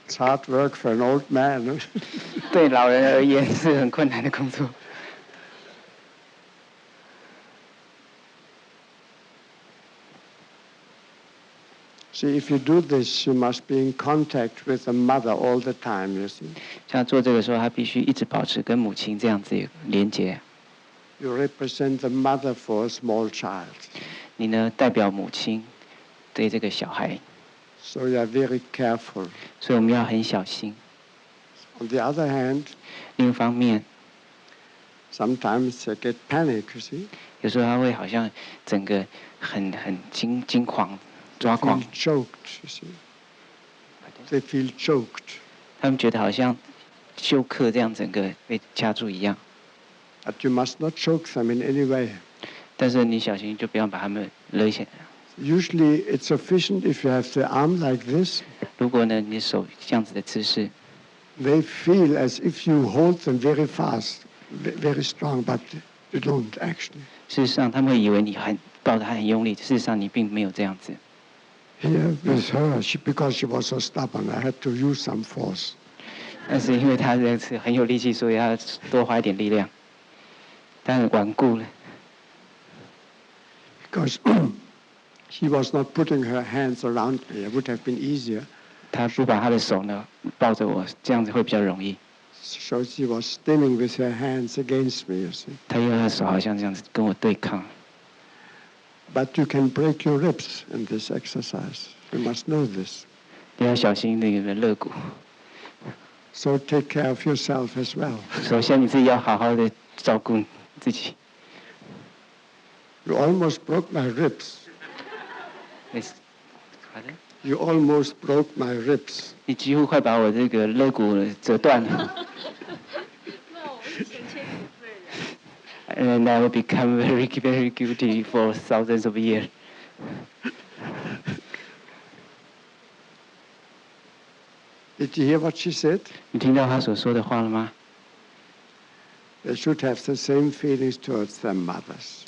'It's hard work for an old man. 对老人而言是很困难的工作。See, if you do this, you must be in contact with the mother all the time, you see. 像做这个时候，他必须一直保持跟母亲这样子连结。You represent the mother for a small child. 你呢，代表母亲对这个小孩。So you are very careful. 所以我们要很小心。On the other hand, 另一方面 sometimes they get panic, you see. 有时候他会好像整个很惊慌。抓狂 They feel choked, you see. They feel choked. 他们觉得好像休克这样整个被掐住一样。But you must not choke them in any way. 但是你小心就不要把他们勒起来。Usually it's sufficient if you have the arm like this. 如果呢，你手这样子的姿势 They feel as if you hold them very fast, very strong, but you don't actually. 事实上他们会以为你抱着他很用力，事实上你并没有这样子。Here with her, because she was so stubborn, I had to use some force. 但是因为他这次很有力气，所以要多花一点力量。他很顽固了。Because she was not putting her hands around me, it would have been easier. 他不把他的手呢抱着我，这样子会比较容易。So she was standing with her hands against me, you see. 他用他的手好像这样子跟我对抗。But you can break your ribs in this exercise. You must know this. 你要小心那个肋骨。So take care of yourself as well. 首先你自己要好好的照顾自己。You almost broke my ribs. You almost broke my ribs. 你几乎快把我这个肋骨折断了。And I will become very, very guilty for thousands of years. Did you hear what she said? 你听到他所说的话了吗？ They should have the same feelings towards their mothers.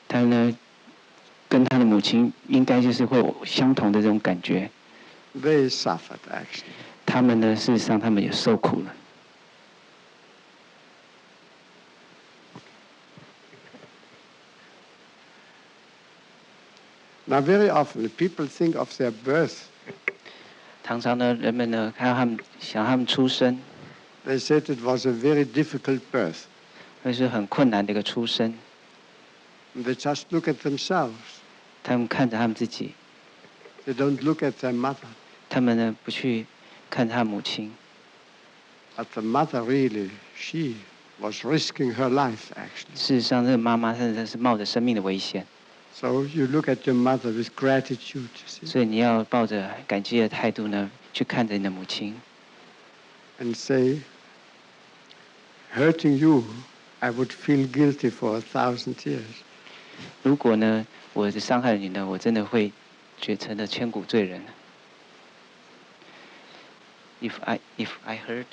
他呢，跟他的母亲应该就是会有相同的这种感觉。They suffered, actually. 他们呢，事实上他们也受苦了。Now, very often people think of their birth. 常常呢，人们呢看到他们想他们出生， They said it was a very difficult birth. 会是很困难的一个出生。They just look at themselves. 他们看着他们自己， They don't look at their mother. 他们呢不去看他母亲。 But the mother really, she was risking her life, actually. 事实上，这个妈妈真的是冒着生命的危险。 So you look at your mother with gratitude, you see, 所以你要抱着感激的态度呢，去看着你的母亲， and say, hurting you, I would feel guilty for 1,000 years. 如果呢我伤害了你呢，我真的会觉成了千古罪人。If I hurt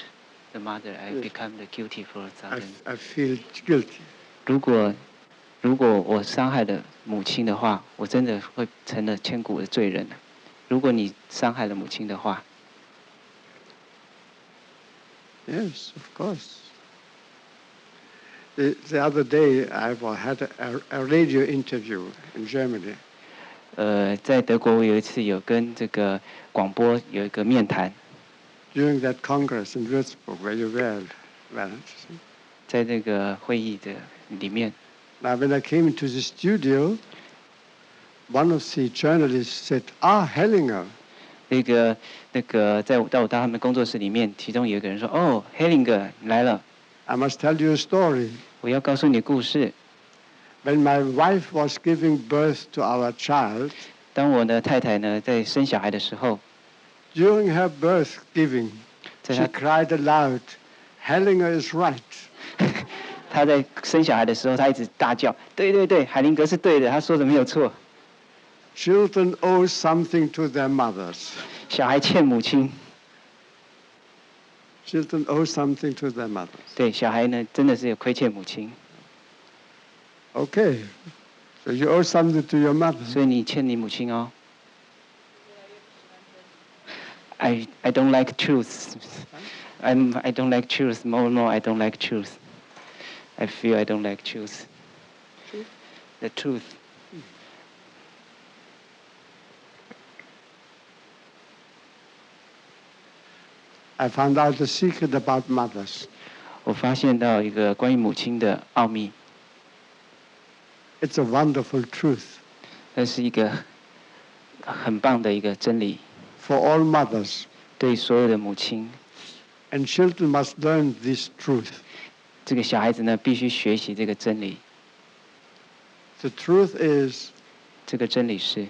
the mother, I become the guilty for something. I feel guilty. 如果我伤害了母亲的话，我真的会成了千古的罪人。如果你伤害了母亲的话 Yes, of course. The other day, I had a radio interview in Germany. 在德国，我有一次有跟这个广播有一个面谈。During that congress in Würzburg, where you were, Valence. 在这个会议的里面。Now, when I came into the studio, one of the journalists said, Hellinger. 那个，在我到他们工作室里面，其中有一个人说：“哦 ，Hellinger 来了。” I must tell you a story. 我要告诉你故事。When my wife was giving birth to our child, 当我的太太呢在生小孩的时候 during her birth giving, she cried aloud, Hellinger is right. 她在生小孩的时候，她一直大叫：“对对对，海灵格是对的，他说的没有错。” Children owe something to their mothers. 小孩欠母亲。Children owe something to their mothers. 对，小孩呢真的是有亏欠母亲。Okay, so you owe something to your mother. 所以你欠你母亲哦。I don't like truth. I don't like truth. More and more, I don't like truth. I feel I don't like truth. The truth. I found out the secret about mothers. 我发现到一个关于母亲的奥秘。It's a wonderful truth. 这是一个很棒的一个真理。For all mothers. 对所有的母亲。And children must learn this truth. 这个小孩子呢，必须学习这个真理。The truth is. 这个真理是。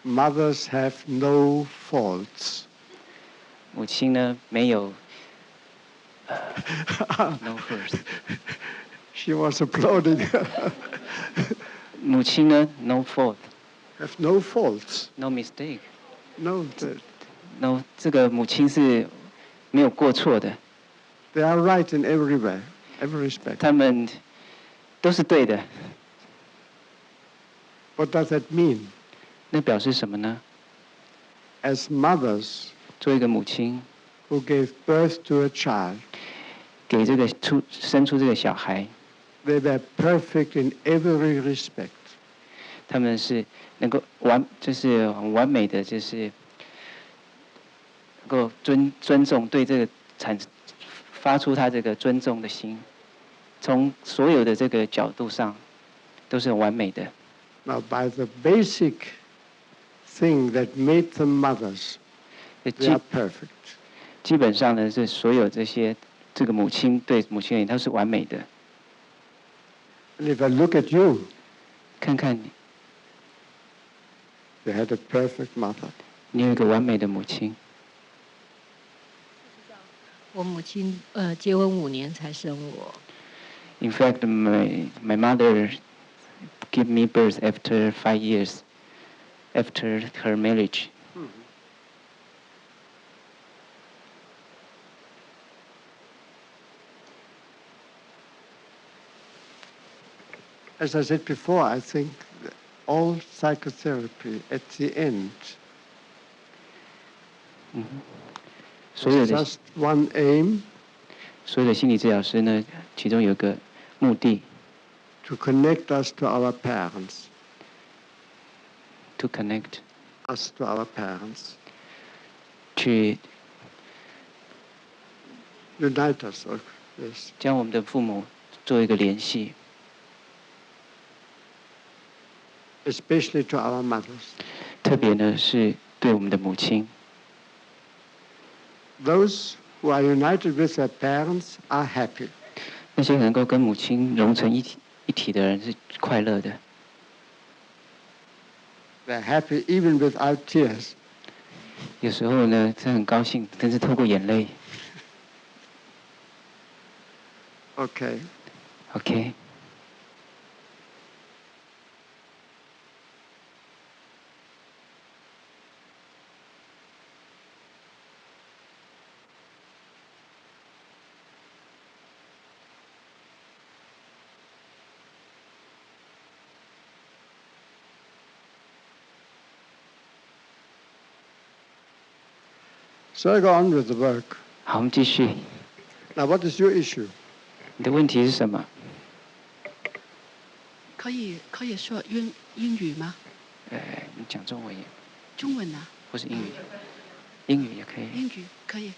Mothers have no faults. 母亲呢，没有。No faults. She was applauding. 母亲呢 ，no fault. Have no faults. No mistake. No. 这个母亲是没有过错的。They are right in every way, every respect. 他们都是对的。What does that mean? 那表示什么呢 ？As mothers. 做一个母亲 who gave birth to a child. 给这个生出这个小孩。They were perfect in every respect. 他们是能够就是很完美的，就是能够尊重对这个发出他这个尊重的心，从所有的这个角度上都是很完美的。Now, by the basic thing that made them mothers, they are perfect. 基本上呢，是所有这个母亲对母亲而言都是完美的。And if I look at you, 看看你 you had a perfect mother. 你有一个完美的母亲。我母亲结婚5年才生我。In fact, my mother gave me birth after 5 years after her marriage. As I said before, I think all psychotherapy at the end is just one aim. 所有的心理治疗师呢，其中有个目的 to connect us to our parents. To connect us to our parents. 去 unite us, yes. 将我们的父母做一个联系。Especially to our mothers. 特别呢是对我们的母亲。Those who are united with their parents are happy. 那些能够跟母亲融成一体的人是快乐的。They're happy even without tears. 有时候呢，是很高兴，但是透过眼泪。Okay. Okay. So I go on with the work. 好，我们继续。 Now, what is your issue? 你的问题是什么？可以说英语吗？你讲中文也，中文啊？或是英语，英语也可以。英语可以。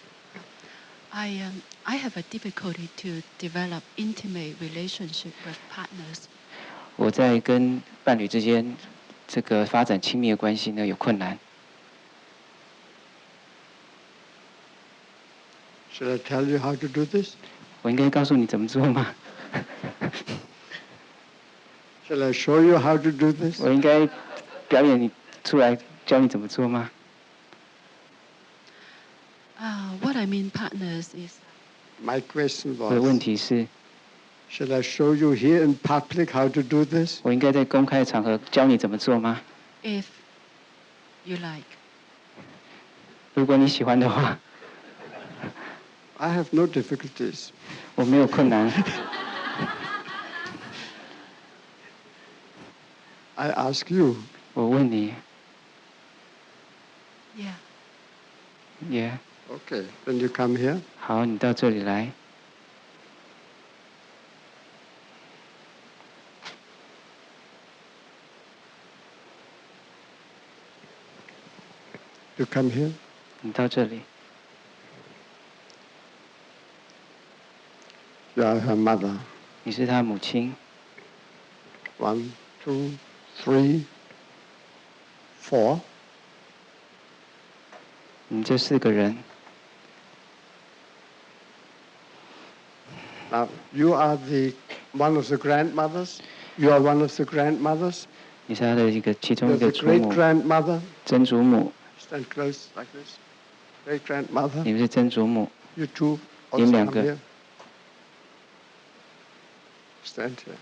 I have a difficulty to develop intimate relationship with partners. 我在跟伴侣之间这个发展亲密的关系呢有困难。 Should I tell you how to do this? 我应该告诉你怎么做吗？ Shall I show you how to do this? 我应该表演你出来教你怎么做吗？ What I mean partners is My question 我的问 was, 题是， shall I show you here in public how to do this? 我应该在公开场合教你怎么做吗？ if you like. 如果你喜欢的话， I have no difficulties. 我没有困难。 I ask you. 我问你 Yeah. ，Yeah， Okay, then you come here. 好，你到这里来。 You come here. 你到这里， You are her mother. 你是他母亲。 1, 2, 3, 4. 你们这4个人， Now, you are one of the grandmothers. You are one of the grandmothers. 你是他的其中 You're 一个 the 祖 great 母、 grandmother. 曾祖母， Stand close like this. Great grandmother. 你们是曾祖母， You two 你 also 们2 come 个 here. Stand here.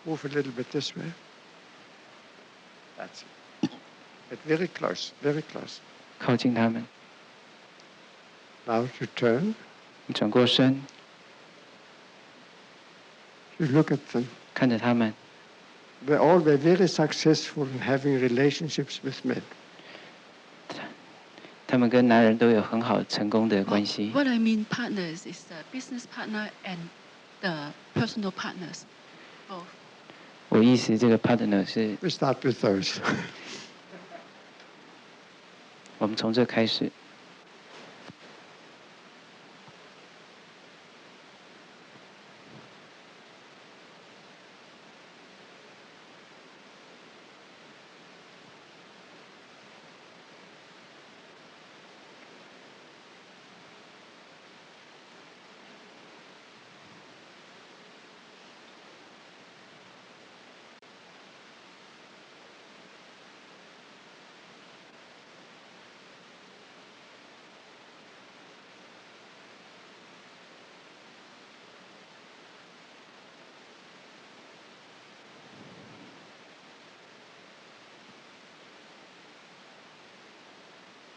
Move a little bit this way. That's it. Get very close, very close. 靠近他们。 Now you turn. 你转过身， You look at them. 看着他们， They all were very successful in having relationships with men. 他们跟男人都有很好成功的关系。 What I mean partners is the business partner and the personal partners. Both. 我意思这个 partner 是， We start with those. 我们从这开始。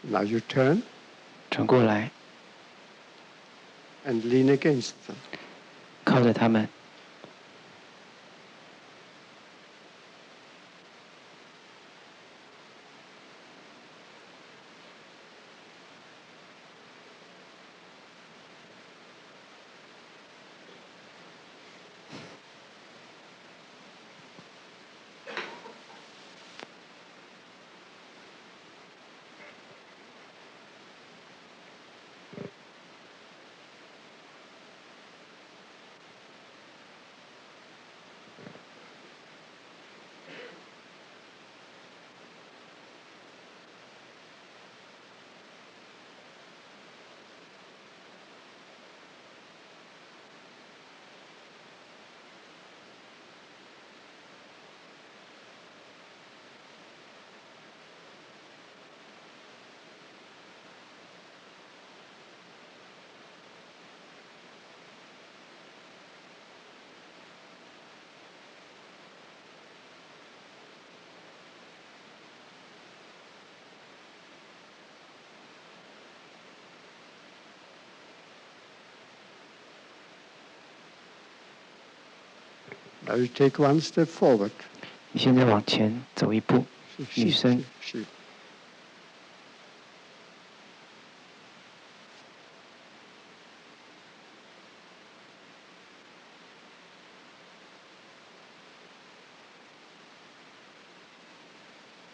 Now you turn 转过来， and lean against them. 靠着他们。 Now you take one step forward. 你现在往前走一步，女生。是。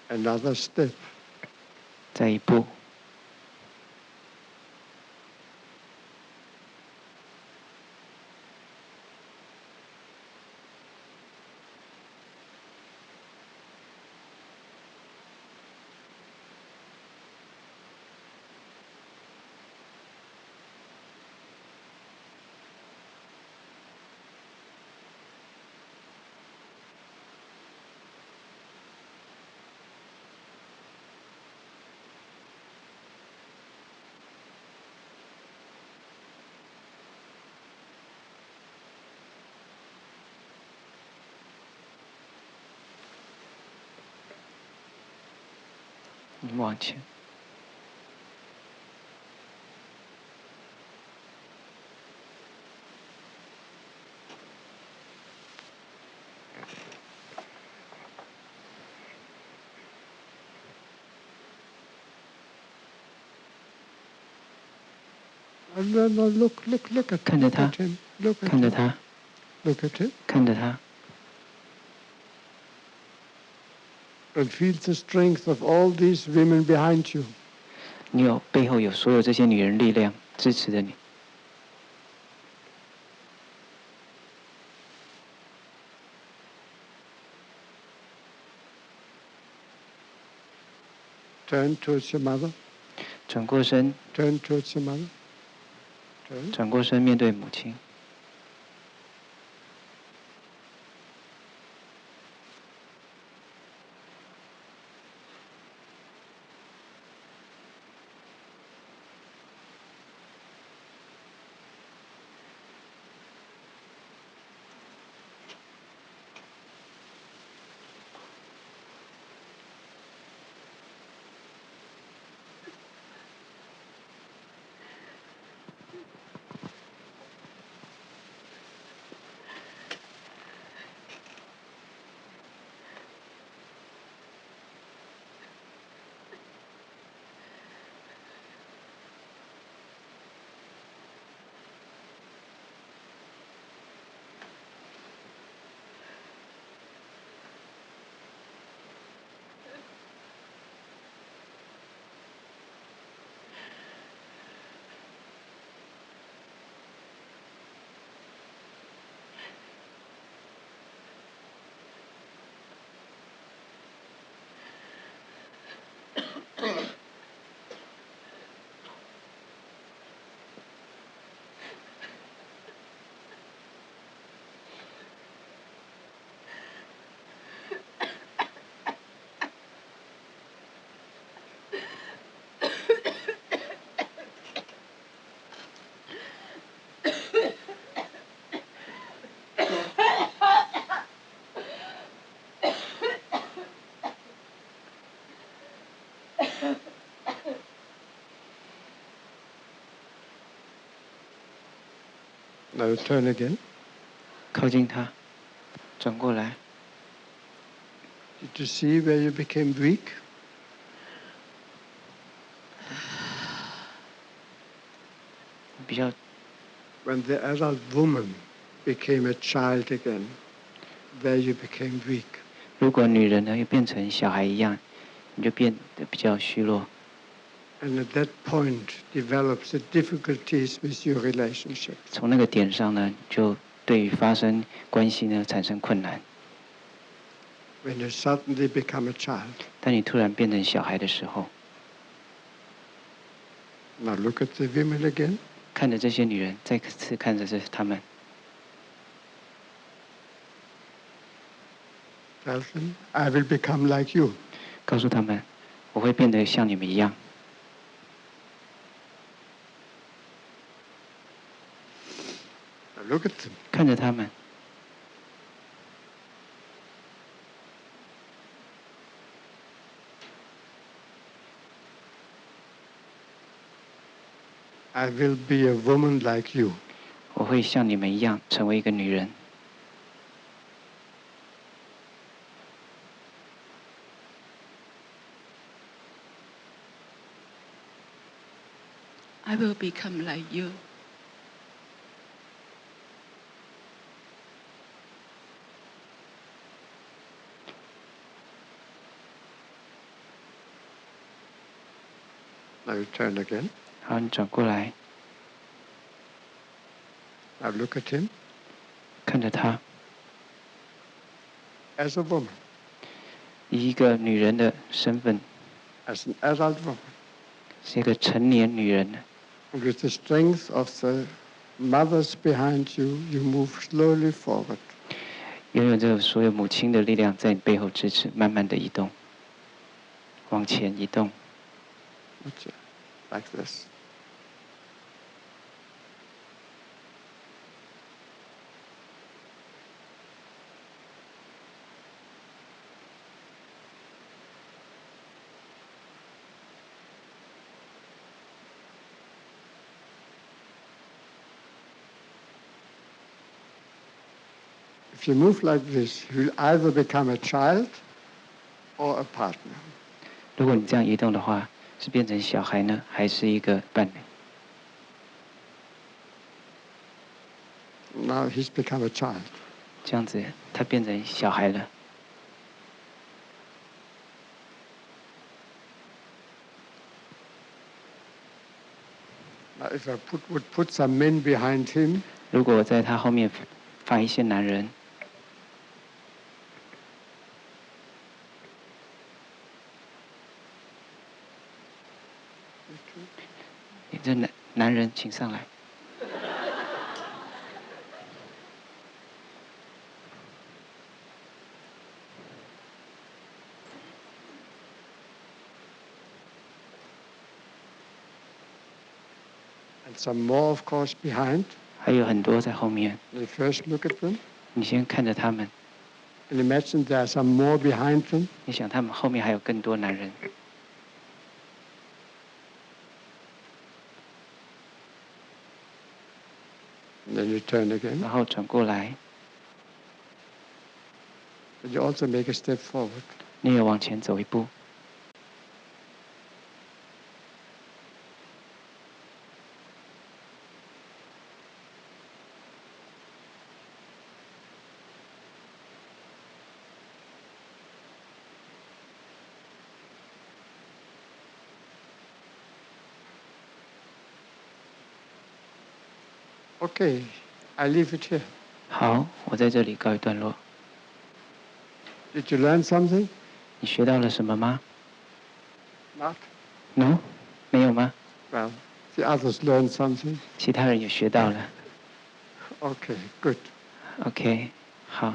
Another step. 再一步。你往前。No, look at 看着他，看着他， Look at him. 看着他。And feel the strength of all these women behind you. 你有背后有所有这些女人力量支持着你。Turn towards your mother. 转过身。Turn towards your mother. 转过身面对母亲。Now turn again. 靠近他，转过来。Did you see where you became weak? 比较。When the adult woman became a child again, where you became weak. 如果女人呢又变成小孩一样，你就变得比较虚弱。And at that point develops the difficulties with your relationship. 从那个点上呢，就对于发生关系呢产生困难。When you suddenly become a child. 当你突然变成小孩的时候。Now look at the women again. 看着这些女人，再次看着她们。Tell them, I will become like you. 告诉他们，我会变得像你们一样。Look at them. 看着他们。I will be a woman like you. 我会像你们一样成为一个女人。I will become like you. Now you turn again. 好，你转过来， Now look at him 看着他， as a woman, 以一个女人的身份， as an adult woman. 是一个成年女人。 And with the strength of the mothers behind you, you move slowly forward. 拥有着所有母亲的力量在你背后支持，慢慢的移动，往前移动。 Like this. If you move like this, you'll either become a child or a partner. 如果你这样移动的话，是变成小孩呢，还是一个伴侣？ Now he's become a child. 这样子，他变成小孩了。 Now if I would put some men behind him, 如果我在他后面放一些男人，你这男人请上来。 and some more, of course, behind. 还有很多在后面， You first look at them 你先看着他们， and imagine there are some more behind them. 你想他们后面还有更多男人。 And then you turn again. 然后转过来， And you also make a step forward. 你也往前走一步。 Okay, I leave it here. 好，我在这里告一段落。 Did you learn something? 你学到了什么吗 Not? ？No， 没有吗？ Well, the others learned something. 其他人也学到了。 Okay, good. OK， 好。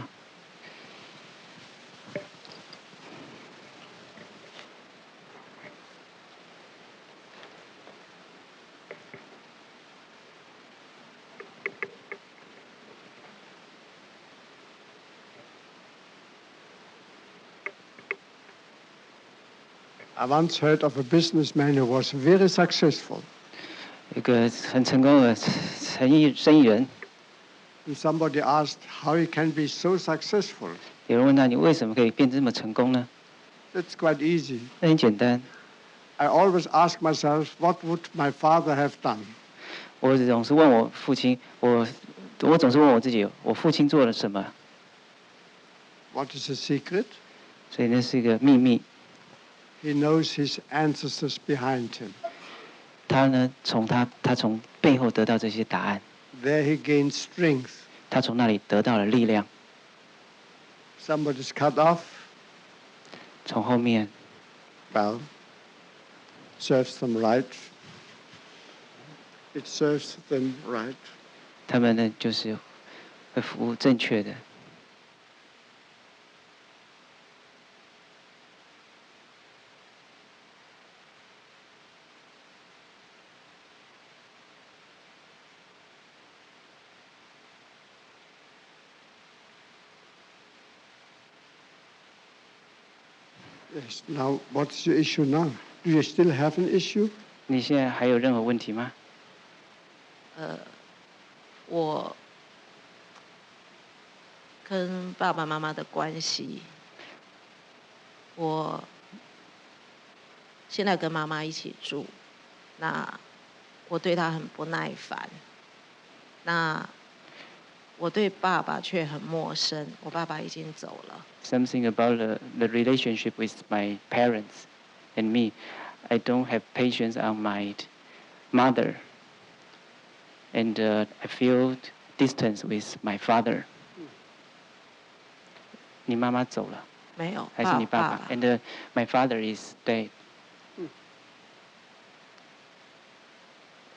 I once heard of a businessman who was very successful. 一个很成功的生意人， And somebody asked how he can be so successful. 有人问他：“你为什么可以变这么成功呢 It's quite easy. ？”那很简单， I always ask myself, what would my father have done? 我总是问我父亲，我总是问我自己，我父亲做了什么？ What is the secret? 所以那是一个秘密。 He knows his ancestors behind him. 他呢，他从背后得到这些答案， There he gained strength. 他从那里得到了力量。 Somebody's cut off. 从后面 Well, serves them right. It serves them right. 他们呢，就是会服务正确的。 Yes. Now, what's your issue now? Do you still have an issue? 你现在还有任何问题吗？我跟爸爸妈妈的关系，我现在跟妈妈一起住，那我对他很不耐烦。那我对爸爸却很陌生，我爸爸已经走了。Something about the relationship with my parents and me. I don't have patience on my mother, and I feel distance with my father. 你妈妈走了，没有，还是你爸爸？ And my father is dead.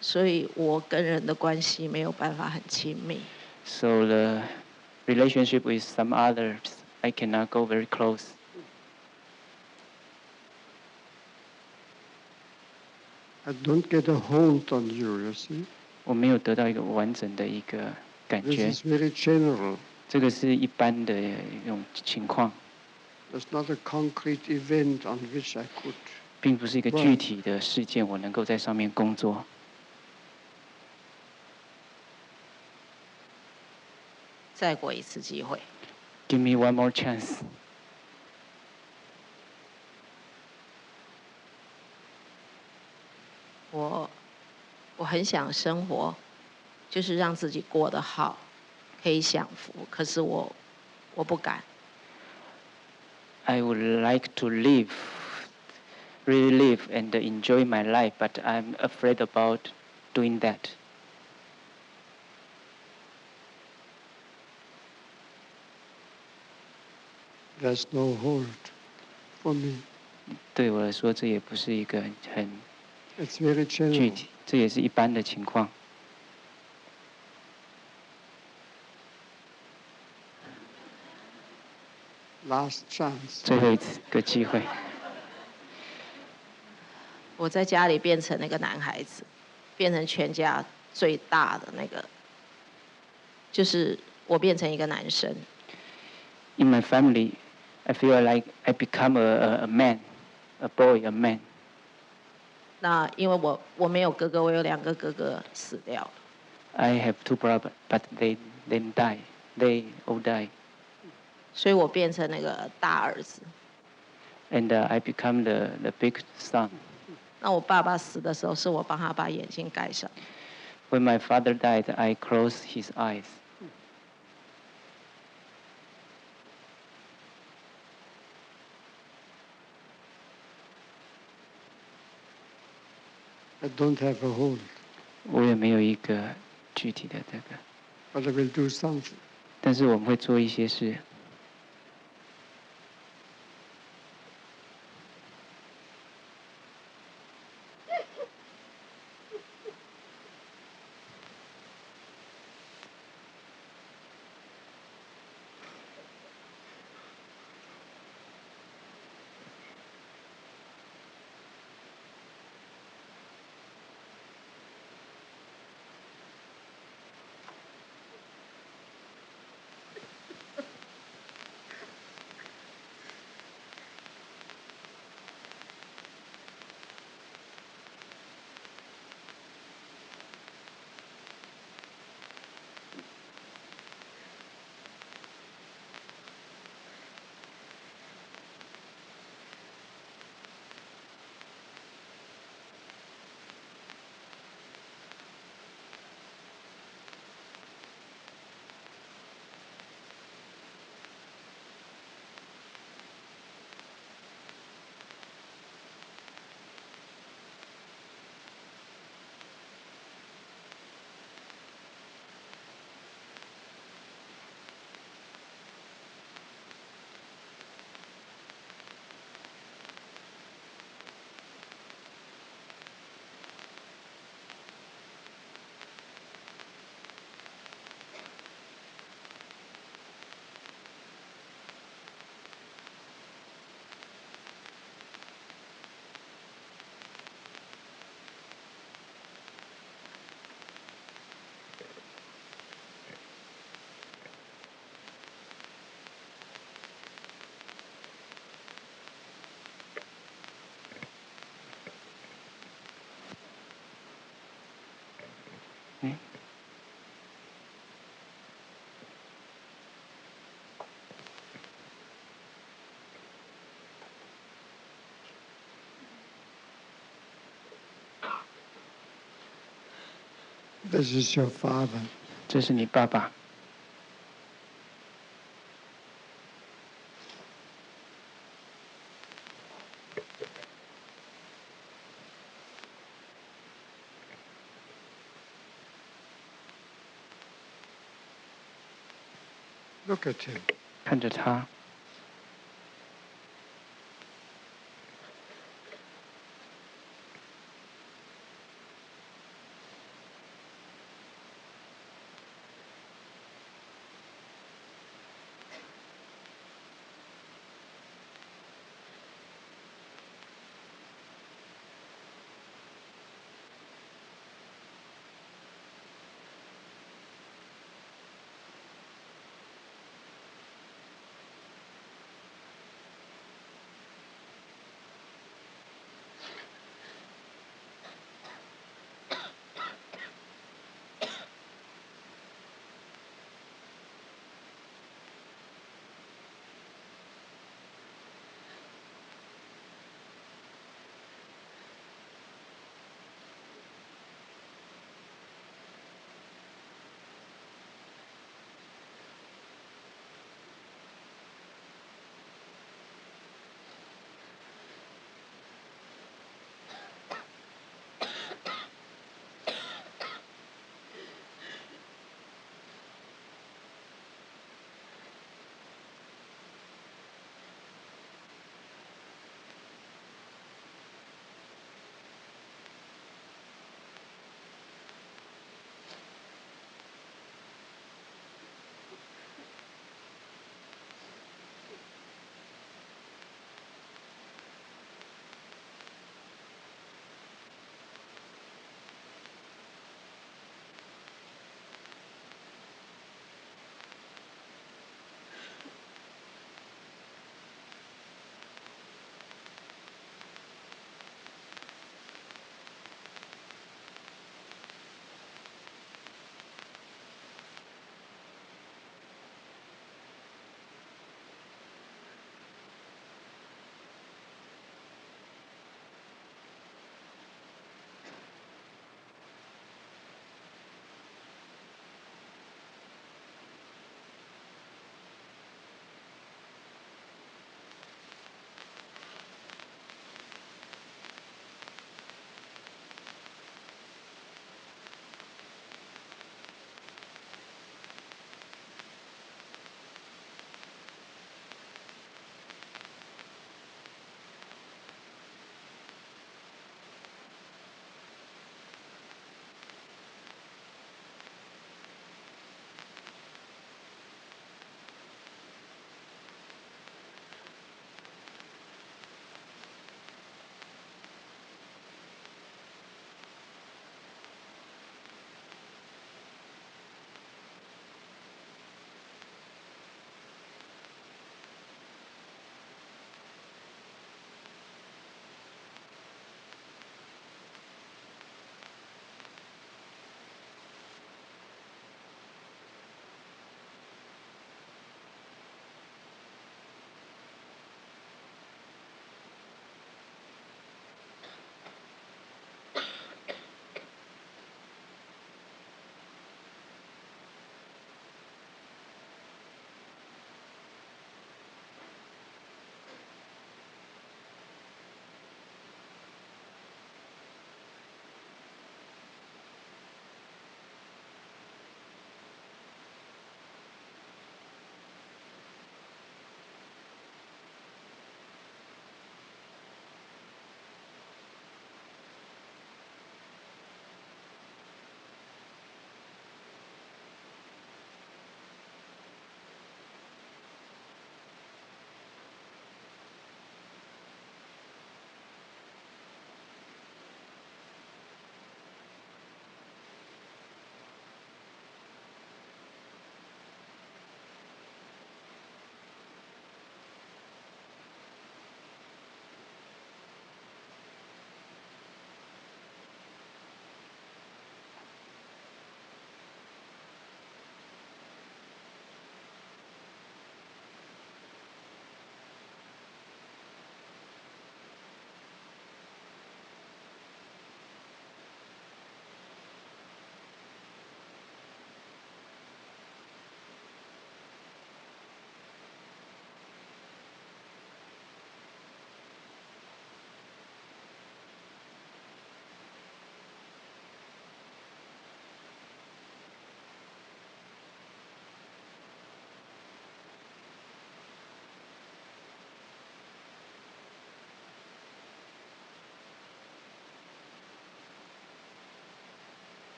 所以我跟人的关系没有办法很亲密。So the relationship with some others, I cannot go very close. I don't get a hold on you, you see. 我没有得到一个完整的一个感 This 觉。 is very general. 这个是一般的一种情况， There's not a concrete event on which I could. 并不是一个具体的事件，我能够在上面工作。再过一次机会。Give me one more chance. 我很想生活，就是让自己过得好，可以享福。可是我不敢。I would like to live, really live and enjoy my life, but I'm afraid about doing that. There's no hold for me. 对我来说，这也不是一个很 It's very 具 general. 体，这也是一般的情况。Last chance. 最后一个机会，我在家里变成那个男孩子，变成全家最大的那个，就是我变成一个男生。In my family, I feel like I become a man, a boy, a man. 那因为我没有哥哥，我有2个哥哥死掉了。I have 2 brothers, but they die. They all die. 所以我变成那个大儿子。And I become the big son. 那我爸爸死的时候，是我帮他把眼睛盖上。When my father died, I closed his eyes. I don't have a hold, 我也没有一个具体的这个， but I will do something. 但是我们会做一些事。This is your father. 这是你爸爸。Look at him. 看着他。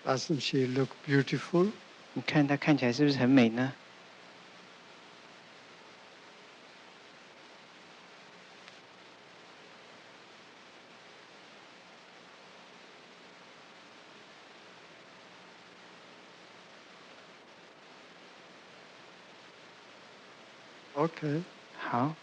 Doesn't she look beautiful? 你看她看起来是不是很美呢？ Okay. 好。